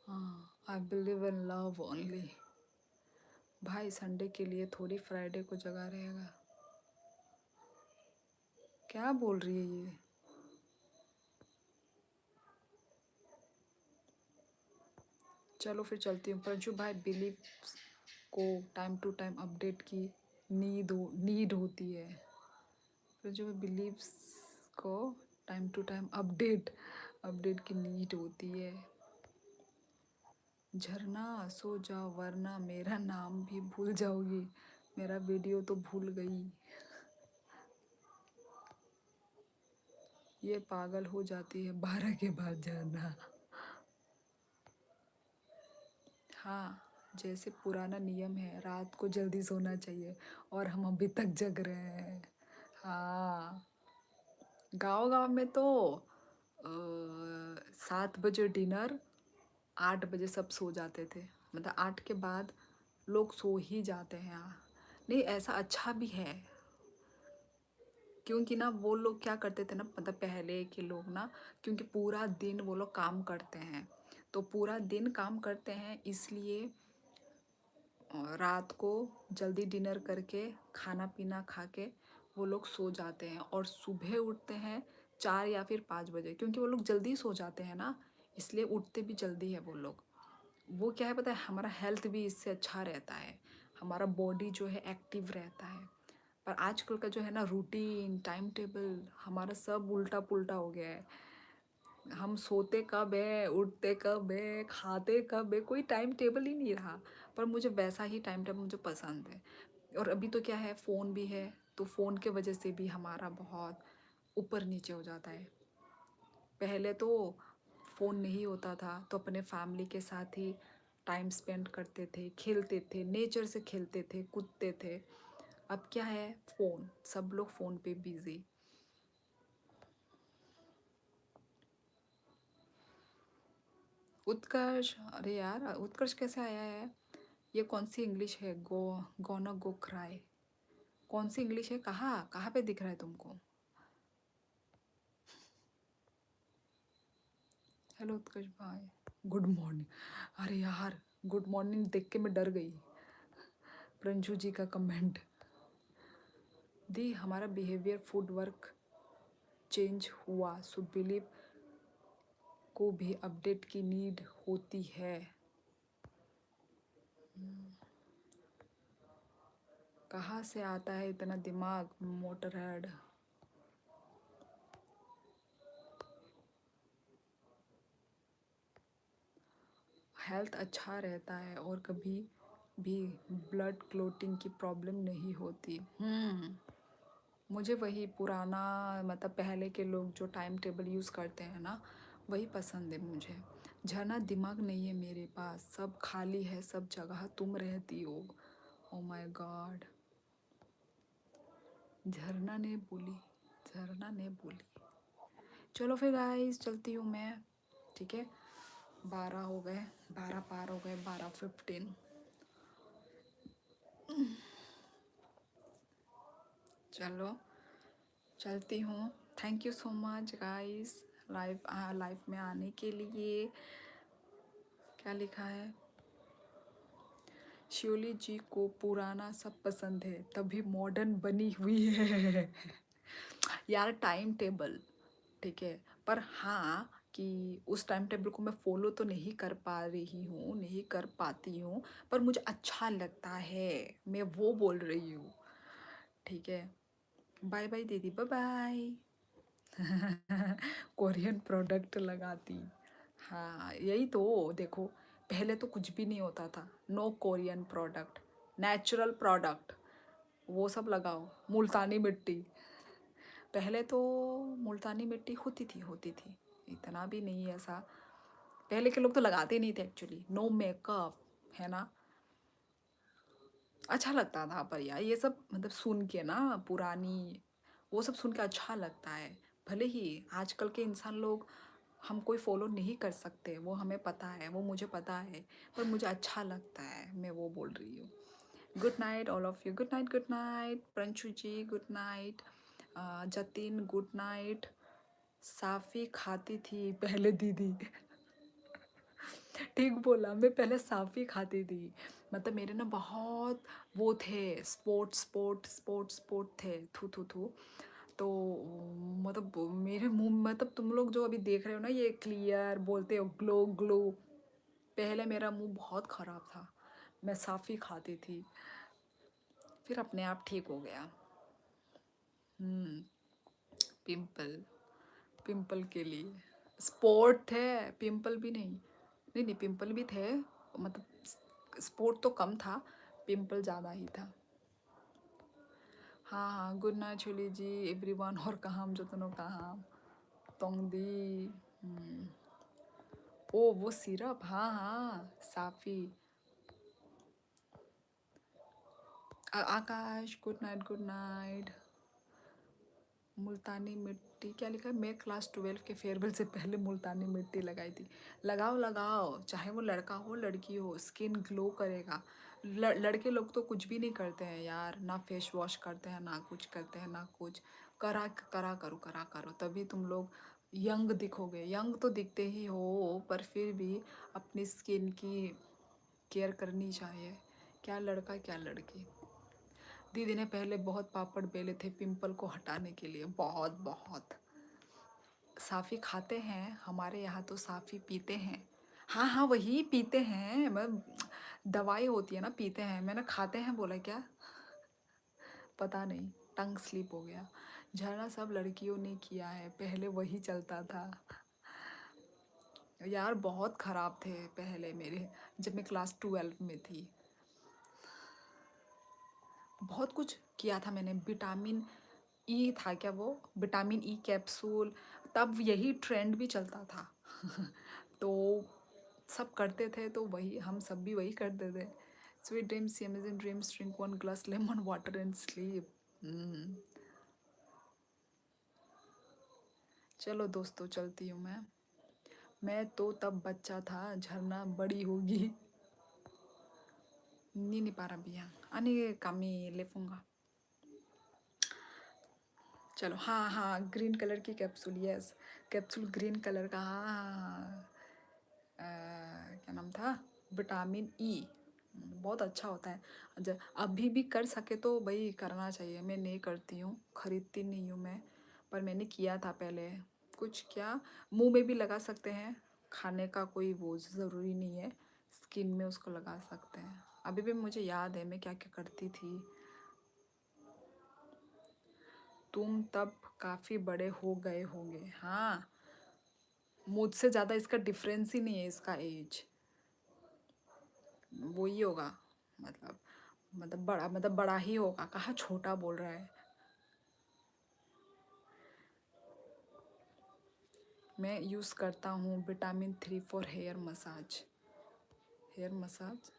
हाँ, I believe in love only. भाई संडे के लिए थोड़ी फ्राइडे को जगा रहेगा। क्या बोल रही है ये? चलो फिर चलती हूँ। परंशु भाई बिलीव को टाइम टू टाइम अपडेट की नीड होती है। परंशु भाई बिलीव्स को टाइम टू टाइम अपडेट की नीड होती है। झरना सो जाओ वरना मेरा नाम भी भूल जाओगी। मेरा वीडियो तो भूल गई। ये पागल हो जाती है 12 के बाद झरना। हाँ, जैसे पुराना नियम है रात को जल्दी सोना चाहिए, और हम अभी तक जग रहे हैं। हाँ, गाँव गाँव में तो 7 बजे डिनर, 8 बजे सब सो जाते थे। मतलब 8 के बाद लोग सो ही जाते हैं। हाँ, नहीं ऐसा अच्छा भी है, क्योंकि ना वो लोग क्या करते थे ना, मतलब पहले के लोग ना, क्योंकि पूरा दिन वो लोग काम करते हैं, तो पूरा दिन काम करते हैं इसलिए रात को जल्दी डिनर करके खाना पीना खा के वो लोग सो जाते हैं, और सुबह उठते हैं 4 या फिर 5 बजे, क्योंकि वो लोग जल्दी सो जाते हैं ना, इसलिए उठते भी जल्दी है वो लोग। वो क्या है पता है, हमारा हेल्थ भी इससे अच्छा रहता है, हमारा बॉडी जो है एक्टिव रहता है। पर आजकल का जो है ना रूटीन टाइम टेबल हमारा सब उल्टा पुल्टा हो गया है। हम सोते कब है, उठते कब है, खाते कब है, कोई टाइम टेबल ही नहीं रहा। पर मुझे वैसा ही टाइम टेबल मुझे पसंद है। और अभी तो क्या है, फ़ोन भी है, तो फ़ोन के वजह से भी हमारा बहुत ऊपर नीचे हो जाता है। पहले तो फ़ोन नहीं होता था तो अपने फैमिली के साथ ही टाइम स्पेंड करते थे, खेलते थे, नेचर से खेलते थे, कूदते थे। अब क्या है, फ़ोन, सब लोग फ़ोन पे बिज़ी। उत्कर्ष, अरे यार उत्कर्ष कैसे आया है? ये कौन सी इंग्लिश है? गोना गो क्राई, कौन सी इंग्लिश है? कहाँ कहाँ पे दिख रहा है तुमको? हेलो उत्कर्ष भाई, गुड मॉर्निंग। अरे यार, गुड मॉर्निंग देख के मैं डर गई। प्रंजू जी का कमेंट दी, हमारा बिहेवियर फूड वर्क चेंज हुआ, सो बिलीव को भी अपडेट की नीड होती है। कहाँ से आता है इतना दिमाग, मोटर हेड? हेल्थ अच्छा रहता है और कभी भी ब्लड क्लोटिंग की प्रॉब्लम नहीं होती। मुझे वही पुराना, मतलब पहले के लोग जो टाइम टेबल यूज़ करते हैं ना, वही पसंद है मुझे। झरना दिमाग नहीं है मेरे पास, सब खाली है, सब जगह तुम रहती हो। ओ माय गॉड, झरना ने बोली, झरना ने बोली। चलो फिर गाइस, चलती हूँ मैं, ठीक है। 12 हो गए, 12 पार हो गए, 12:15। चलो चलती हूँ। Thank you so much guys life में आने के लिए। क्या लिखा है? शियोली जी को पुराना सब पसंद है, तभी मॉडर्न बनी हुई है। यार टाइम टेबल, ठीक है, पर हाँ कि उस टाइम टेबल को मैं फॉलो तो नहीं कर पा रही हूँ, नहीं कर पाती हूँ, पर मुझे अच्छा लगता है, मैं वो बोल रही हूँ, ठीक है। बाय बाय दीदी, बाय बाय। कोरियन प्रोडक्ट लगाती। हाँ यही तो, देखो पहले तो कुछ भी नहीं होता था, no Korean product, natural product, वो सब लगाओ। मुल्तानी मिट्टी, पहले तो मुल्तानी मिट्टी होती थी, इतना भी नहीं ऐसा। पहले के लोग तो लगाते नहीं थे एक्चुअली, नो मेकअप, है ना। अच्छा लगता था, पर यार ये सब मतलब सुन के ना, पुरानी वो सब सुन के अच्छा लगता है। भले ही आजकल के इंसान लोग हम कोई फॉलो नहीं कर सकते, वो हमें पता है, वो मुझे पता है, पर मुझे अच्छा लगता है, मैं वो बोल रही हूँ। Good night all of you, good night, good night Pranshu ji, good night Jatin, good night. साफ़ी खाती थी पहले दीदी। ठीक बोला, मैं पहले साफ़ी खाती थी, मतलब मेरे ना बहुत वो थे, स्पोर्ट थे, थू थू थू। तो मतलब मेरे मुंह, मतलब तुम लोग जो अभी देख रहे हो ना, ये क्लियर बोलते हो, ग्लो ग्लो। पहले मेरा मुंह बहुत ख़राब था, मैं साफ़ी खाती थी, फिर अपने आप ठीक हो गया। हम्म पिंपल, पिंपल के लिए स्पॉट थे, पिंपल भी नहीं, नहीं नहीं पिंपल भी थे, मतलब स्पॉट तो कम था, पिंपल ज़्यादा ही था। हाँ हाँ, गुड नाइट छोली जी एवरीवन। और कहाँ हम जो तुनो कहाँ तोंगदी। हम्म, ओ वो सिरप, हाँ हाँ साफ़ी। आकाश गुड नाइट, गुड नाइट। मुल्तानी मिट्टी क्या लिखा है? मैं क्लास 12 के फेयरवेल से पहले मुल्तानी मिट्टी लगाई थी। लगाओ लगाओ, चाहे वो लड़का हो लड़की हो, स्किन ग्लो करेगा। लड़के लोग तो कुछ भी नहीं करते हैं यार, ना फेस वॉश करते हैं, ना कुछ करते हैं, ना कुछ। करा करो, तभी तुम लोग यंग दिखोगे। यंग तो दिखते ही हो, पर फिर भी अपनी स्किन की केयर करनी चाहिए, क्या लड़का क्या लड़की। दीदी ने पहले बहुत पापड़ बेले थे पिंपल को हटाने के लिए, बहुत बहुत। साफ़ी खाते हैं, हमारे यहाँ तो साफ़ी पीते हैं। हाँ हाँ वही पीते हैं, मैं दवाई होती है ना, पीते हैं, मैंने खाते हैं बोला क्या, पता नहीं, टंग स्लिप हो गया। झरना सब लड़कियों ने किया है, पहले वही चलता था। यार बहुत ख़राब थे पहले मेरे, जब मैं क्लास 12 में थी। बहुत कुछ किया था मैंने, विटामिन ई था क्या वो, विटामिन ई कैप्सूल, तब यही ट्रेंड भी चलता था। तो सब करते थे, तो वही हम सब भी वही करते थे। Sweet dreams, amazing dreams, drink 1 glass lemon water and sleep. चलो दोस्तों, चलती हूँ मैं तो तब बच्चा था, झरना बड़ी होगी। नहीं पा रहा भैया, आने कामी लेफूंगा। चलो हाँ हाँ, ग्रीन कलर की capsule, yes, capsule green colour का, हाँ हाँ हाँ। क्या नाम था, विटामिन ई, बहुत अच्छा होता है। अभी भी कर सके तो भाई करना चाहिए, मैं नहीं करती हूँ, खरीदती नहीं हूँ मैं, पर मैंने किया था पहले। कुछ क्या, मुंह में भी लगा सकते हैं, खाने का कोई वो ज़रूरी नहीं है, स्किन में उसको लगा सकते हैं। अभी भी मुझे याद है मैं क्या क्या करती थी। तुम तब काफ़ी बड़े हो गए होंगे, हाँ, मुझसे ज़्यादा इसका डिफरेंस ही नहीं है, इसका एज। वो ही होगा, मतलब बड़ा, मतलब बड़ा ही होगा, कहाँ छोटा बोल रहा है। मैं यूज़ करता हूँ vitamin 3 for hair massage. Hair massage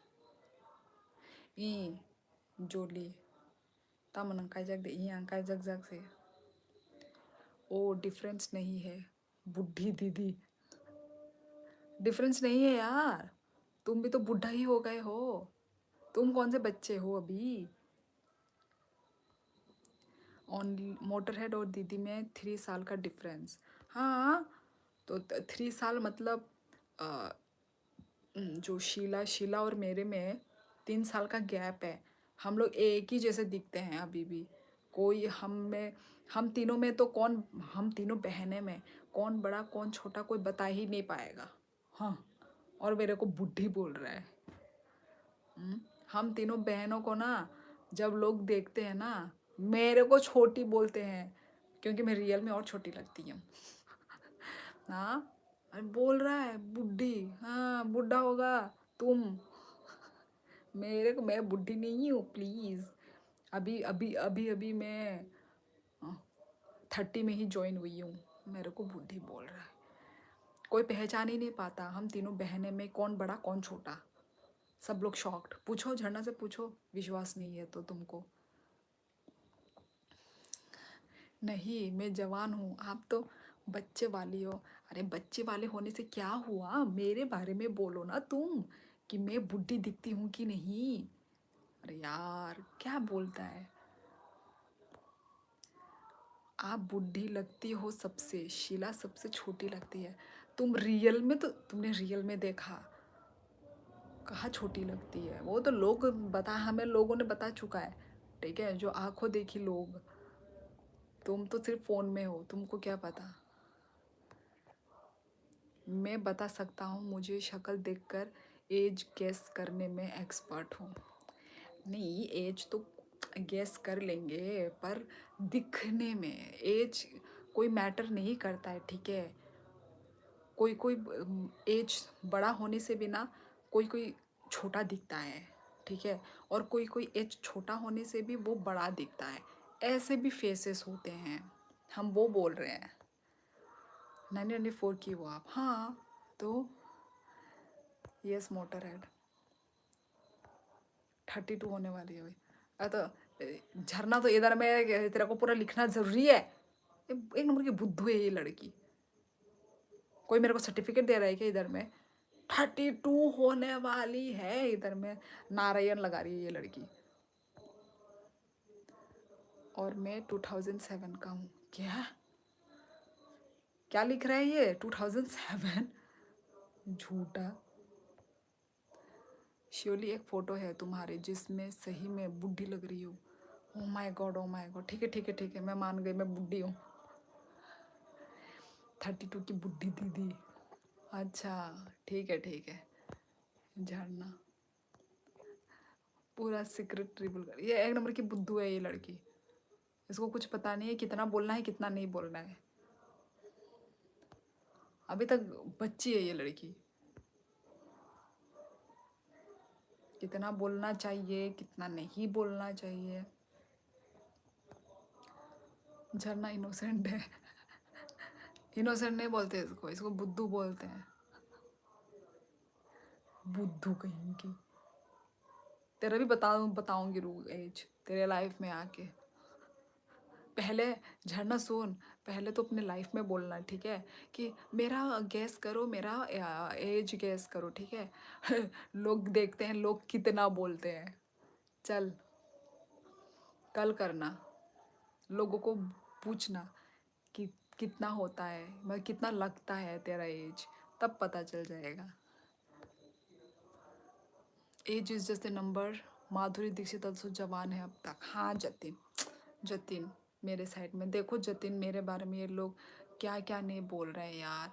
ई जोली तमन अंकाई जग दे ई अंकाई जग जग से। ओ डिफरेंस नहीं है बुढ़ी दीदी, डिफरेंस नहीं है यार, तुम भी तो बुढ़ा ही हो गए हो, तुम कौन से बच्चे हो अभी। ओनली मोटरहेड और दीदी में 3 साल का डिफरेंस। हाँ, तो 3 साल मतलब अ, जो शीला शीला और मेरे में 3 साल का गैप है। हम लोग एक ही जैसे दिखते हैं अभी भी। कोई हम में, हम तीनों में तो कौन, हम तीनों बहनें में कौन बड़ा कौन छोटा कोई बता ही नहीं पाएगा। हाँ, और मेरे को बुढ़ी बोल रहा है। हम तीनों बहनों को ना जब लोग देखते हैं ना, मेरे को छोटी बोलते हैं, क्योंकि मैं रियल में और छोटी लगती हूँ। हाँ, अरे बोल रहा है बुढ़ी, हाँ बुढ़ा होगा तुम। मेरे को, मैं बुढ़ी नहीं हूँ प्लीज। अभी अभी अभी अभी मैं 30 में ही ज्वाइन हुई हूँ, मेरे को बुढ़ी बोल रहा है। कोई पहचान ही नहीं पाता हम तीनों बहनें में कौन बड़ा कौन छोटा। सब लोग शॉक्ड। पूछो झरना से पूछो, विश्वास नहीं है तो तुमको। नहीं, मैं जवान हूँ, आप तो बच्चे वाली हो। अरे बच्चे वाले होने से क्या हुआ, मेरे बारे में बोलो ना तुम, कि मैं बुढ़ी दिखती हूँ कि नहीं। अरे यार क्या बोलता है। आप बुढ़ी लगती हो सबसे, शीला सबसे छोटी लगती है। तुम रियल में, तो तुमने रियल में देखा, कहाँ छोटी लगती है। वो तो लोग बता, हमें लोगों ने बता चुका है, ठीक है, जो आंखों देखी लोग। तुम तो सिर्फ फोन में हो, तुमको क्या पता। मैं बता सकता हूँ, मुझे शक्ल देखकर एज गेस करने में एक्सपर्ट हूँ। नहीं, एज तो गेस कर लेंगे, पर दिखने में एज कोई मैटर नहीं करता है, ठीक है। कोई कोई एज बड़ा होने से भी ना, कोई कोई छोटा दिखता है, ठीक है, और कोई कोई एज छोटा होने से भी वो बड़ा दिखता है। ऐसे भी फेसेस होते हैं, हम वो बोल रहे हैं। 1994 की हो आप, हाँ, तो यस मोटर हेड 32 होने वाली है। तो झरना तो इधर में तेरे को पूरा लिखना जरूरी है। एक नंबर की बुद्धू है ये लड़की। कोई मेरे को सर्टिफिकेट दे रहा है क्या इधर में। 32 होने वाली है इधर में, नारायण लगा रही है ये लड़की। और मैं 2007 का हूँ। क्या क्या लिख रहा है ये 2007, झूठा। श्योरली एक फोटो है तुम्हारे जिसमें सही में बुढ़ी लग रही हो। Oh my God, oh my God, ठीक है ठीक है ठीक है, मैं मान गई मैं बुढ़ी हूँ। 32 की बुढ़ी दीदी। अच्छा, ठीक है। झरना पूरा सीक्रेट रिवील कर, ये एक नंबर की बुद्धू है ये लड़की। इसको कुछ पता नहीं है कितना बोलना है कितना नहीं बोलना है। अभी तक बच्ची है ये लड़की। कितना बोलना चाहिए कितना नहीं बोलना चाहिए। झरना इनोसेंट है। इनोसेंट नहीं बोलते इसको, इसको बुद्धू बोलते हैं। बुद्धू कहीं की। तेरा भी बताऊंगी रू एज तेरे लाइफ में आके। पहले झरना सुन, पहले तो अपने लाइफ में बोलना, ठीक है, कि मेरा गैस करो, मेरा एज गैस करो, ठीक है। लोग देखते हैं लोग कितना बोलते हैं। चल, कल करना, लोगों को पूछना कि कितना होता है, मतलब कितना लगता है तेरा एज, तब पता चल जाएगा। Age is just a number. Madhuri Dixit also जवान है अब तक। हाँ जतिन, जतिन मेरे साइड में देखो, जतिन मेरे बारे में ये लोग क्या क्या नहीं बोल रहे हैं यार।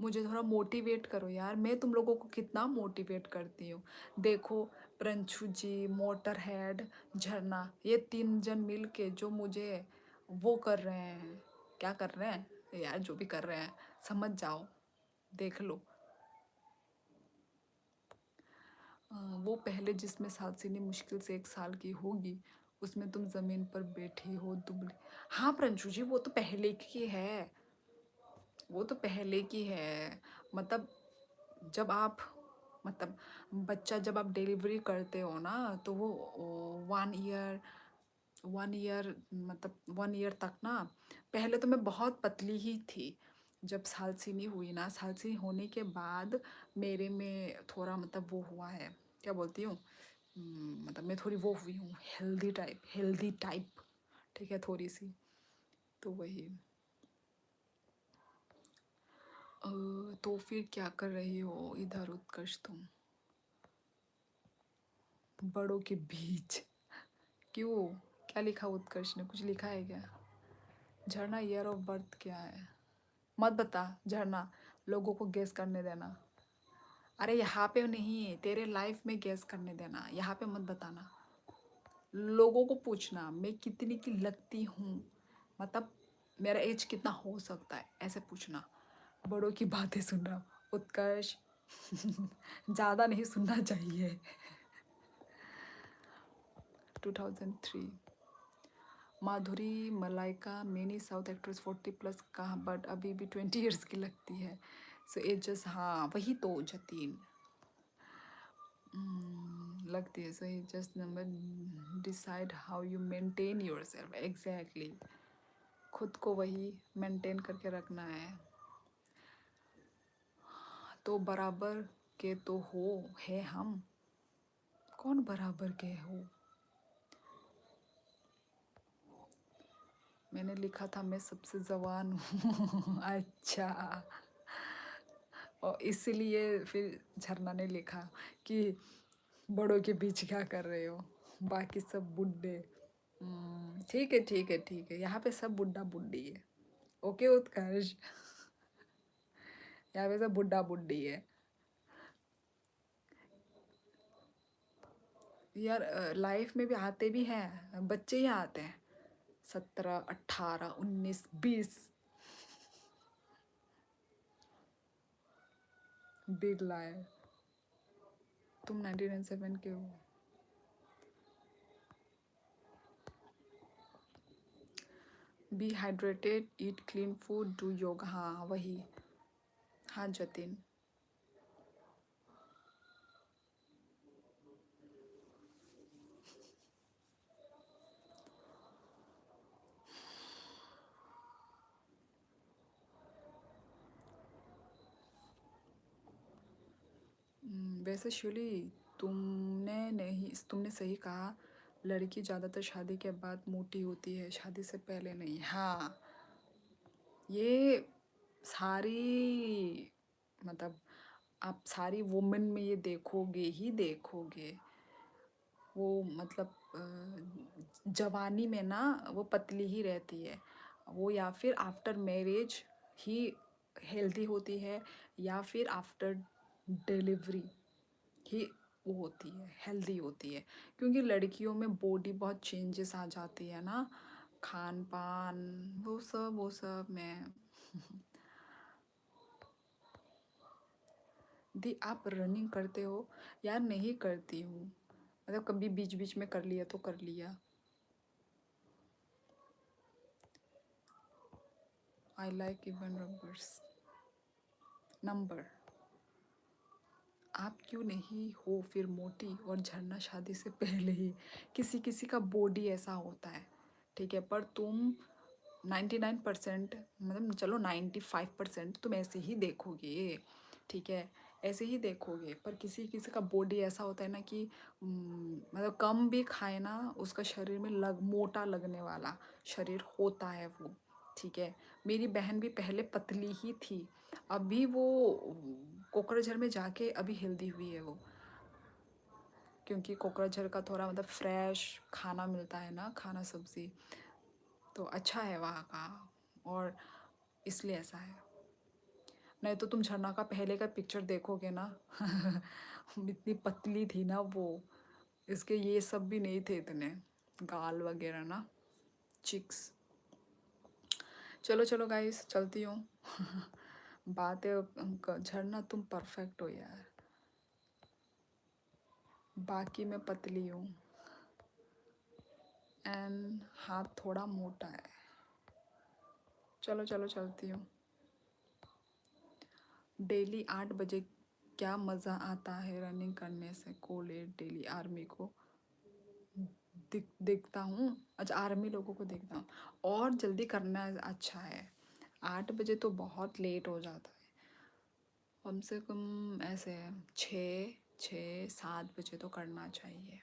मुझे थोड़ा मोटिवेट करो यार, मैं तुम लोगों को कितना मोटिवेट करती हूँ। देखो, प्रंशु जी, मोटर हेड, झरना, ये 3 जन मिल के जो मुझे वो कर रहे हैं, क्या कर रहे हैं यार, जो भी कर रहे हैं समझ जाओ, देख लो। वो पहले जिसमें सादसिनी मुश्किल से 1 साल की होगी, उसमें तुम ज़मीन पर बैठी हो दुबली। हाँ, प्रंशु जी वो तो पहले की है, वो तो पहले की है। मतलब जब आप मतलब बच्चा जब आप डिलीवरी करते हो ना, तो वो 1 ईयर 1 ईयर मतलब 1 ईयर तक ना, पहले तो मैं बहुत पतली ही थी। जब सालसिनी हुई ना, सालसिनी होने के बाद मेरे में थोड़ा मतलब वो हुआ है, क्या बोलती हूँ, मतलब मैं थोड़ी वो हुई हूँ, हेल्दी टाइप, ठीक है, थोड़ी-सी। तो वही। तो फिर क्या कर रही हो इधर उत्कर्ष तुम? बड़ों के बीच। क्यों? क्या लिखा उत्कर्ष ने? कुछ लिखा है क्या? झरना ईयर ऑफ बर्थ क्या है? मत बता झरना, लोगों को गेस करने देना। अरे यहाँ पे नहीं, तेरे लाइफ में गेस करने देना, यहाँ पे मत बताना। लोगों को पूछना मैं कितनी की लगती हूँ, मतलब मेरा एज कितना हो सकता है, ऐसे पूछना। बड़ों की बातें सुनना उत्कर्ष। ज़्यादा नहीं सुनना चाहिए। 2003। Madhuri Malaika many south actress 40 plus का, बट अभी भी 20 ईयर्स की लगती है। सो एजेस, हाँ वही तो जतीन। लगती है, so just number decide how you maintain your self, exactly. खुद को वही मेंटेन करके रखना है। तो बराबर के तो हो है हम। कौन बराबर के हो? मैंने लिखा था मैं सबसे जवान हूँ। अच्छा, और इसीलिए फिर झरना ने लिखा कि बड़ों के बीच क्या कर रहे हो, बाकी सब बुड्ढे। ठीक है ठीक है ठीक है, यहाँ पे सब बुड्ढा बुड्ढी है। ओके उत्कर्ष, यहाँ पे सब बुड्ढा बुड्ढी है। यार लाइफ में भी आते भी हैं, बच्चे ही आते हैं, 17 18 19 20। Big liar. तुम 1997 के हो। Be hydrated, eat clean food, do yoga, हाँ वही। हाँ जतिन। वैसे शिवली, तुमने सही कहा, लड़की ज़्यादातर शादी के बाद मोटी होती है, शादी से पहले नहीं। हाँ, ये सारी मतलब आप सारी वुमेन में ये देखोगे ही देखोगे। वो मतलब जवानी में ना वो पतली ही रहती है, वो या फिर आफ्टर मैरिज ही हेल्दी होती है, या फिर आफ्टर डिलीवरी ही वो होती है, हेल्दी होती है। क्योंकि लड़कियों में बॉडी बहुत चेंजेस आ जाती है ना, खान पान, वो सब में। दी आप रनिंग करते हो? यार नहीं करती हूँ, मतलब कभी बीच बीच में कर लिया तो कर लिया। I like even number. आप क्यों नहीं हो फिर मोटी? और झरना शादी से पहले ही, किसी किसी का बॉडी ऐसा होता है, ठीक है, पर तुम 99% मतलब चलो 95% तुम ऐसे ही देखोगे, ठीक है, ऐसे ही देखोगे। पर किसी किसी का बॉडी ऐसा होता है ना कि मतलब कम भी खाए ना, उसका शरीर में मोटा लगने वाला शरीर होता है वो, ठीक है। मेरी बहन भी पहले पतली ही थी, अभी वो कोकराझार में जाके अभी हेल्दी हुई है वो, क्योंकि कोकराझार का थोड़ा मतलब फ्रेश खाना मिलता है ना, खाना सब्जी तो अच्छा है वहाँ का, और इसलिए ऐसा है। नहीं तो तुम झरना का पहले का पिक्चर देखोगे ना, इतनी पतली थी ना वो, इसके ये सब भी नहीं थे इतने गाल वगैरह ना, चिक्स। चलो चलो गाइस, चलती हूँ। बात है झरना, तुम परफेक्ट हो यार। बाकी मैं पतली हूँ एंड हाथ थोड़ा मोटा है। चलो चलो चलती हूँ। डेली 8 बजे क्या मज़ा आता है रनिंग करने से। कोलेट डेली आर्मी को देखता हूँ। अच्छा, आर्मी लोगों को देखता हूँ। और जल्दी करना अच्छा है। 8 बजे तो बहुत लेट हो जाता है। कम से कम ऐसे 6-7 बजे तो करना चाहिए।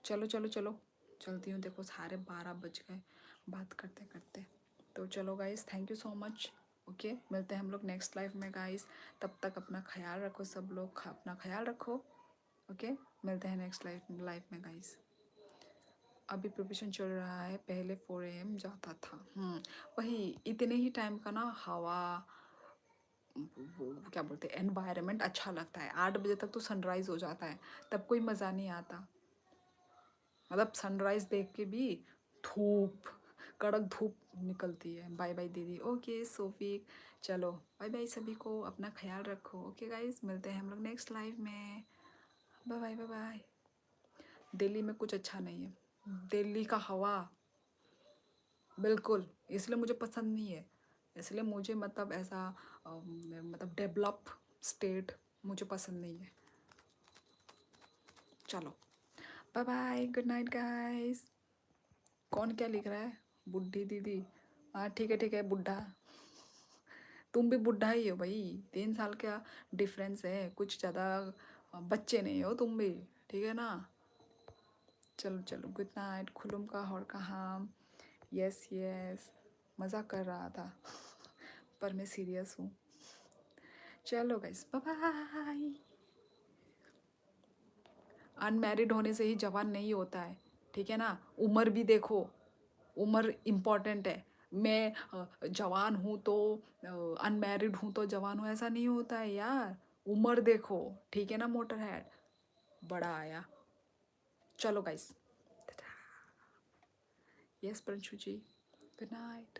चलो चलो चलो चलती हूँ। देखो साढ़े 12 बज गए बात करते करते। तो चलो guys, thank you so much. Okay, मिलते हैं हम लोग नेक्स्ट लाइफ में गाइस। तब तक अपना ख्याल रखो, सब लोग अपना ख्याल रखो। ओके, मिलते हैं नेक्स्ट लाइफ में गाइस। अभी प्रिपरेशन चल रहा है, पहले 4 AM जाता था। वही इतने ही टाइम का ना हवा, वो क्या बोलते हैं, एनवायरनमेंट अच्छा लगता है। 8 बजे तक तो सनराइज़ हो जाता है, तब कोई मज़ा नहीं आता। मतलब सनराइज़ देख के भी धूप, कड़क धूप निकलती है। बाय बाय दीदी। ओके सोफी, चलो बाय बाय सभी को, अपना ख्याल रखो। ओके गाइस, मिलते हैं हम लोग नेक्स्ट लाइव में। Bye bye bye bye. Delhi में कुछ अच्छा नहीं है। दिल्ली का हवा बिल्कुल, इसलिए मुझे पसंद नहीं है। इसलिए मुझे मतलब ऐसा मतलब डेवलप स्टेट मुझे पसंद नहीं है। चलो bye bye, good night guys. कौन क्या लिख रहा है? बुढ़ी दीदी। हाँ ठीक है बुढ़ा। तुम भी बुढ़ा ही हो भाई, 3 साल का डिफरेंस है, कुछ ज़्यादा बच्चे नहीं हो तुम भी, ठीक है ना। चलो चलो, गुड नाइट। खुलुम का और कहा। यस यस, मज़ाक कर रहा था पर मैं सीरियस हूँ। चलो गाइस, बाय बाय। अनमैरिड होने से ही जवान नहीं होता है, ठीक है ना। उम्र भी देखो, उम्र इम्पॉर्टेंट है। मैं जवान हूँ तो अनमैरिड हूँ तो जवान हूँ, ऐसा नहीं होता है यार। उम्र देखो, ठीक है ना। मोटर हेड बड़ा आया। चलो गाइस, यस प्रिंशु जी, गुड नाइट।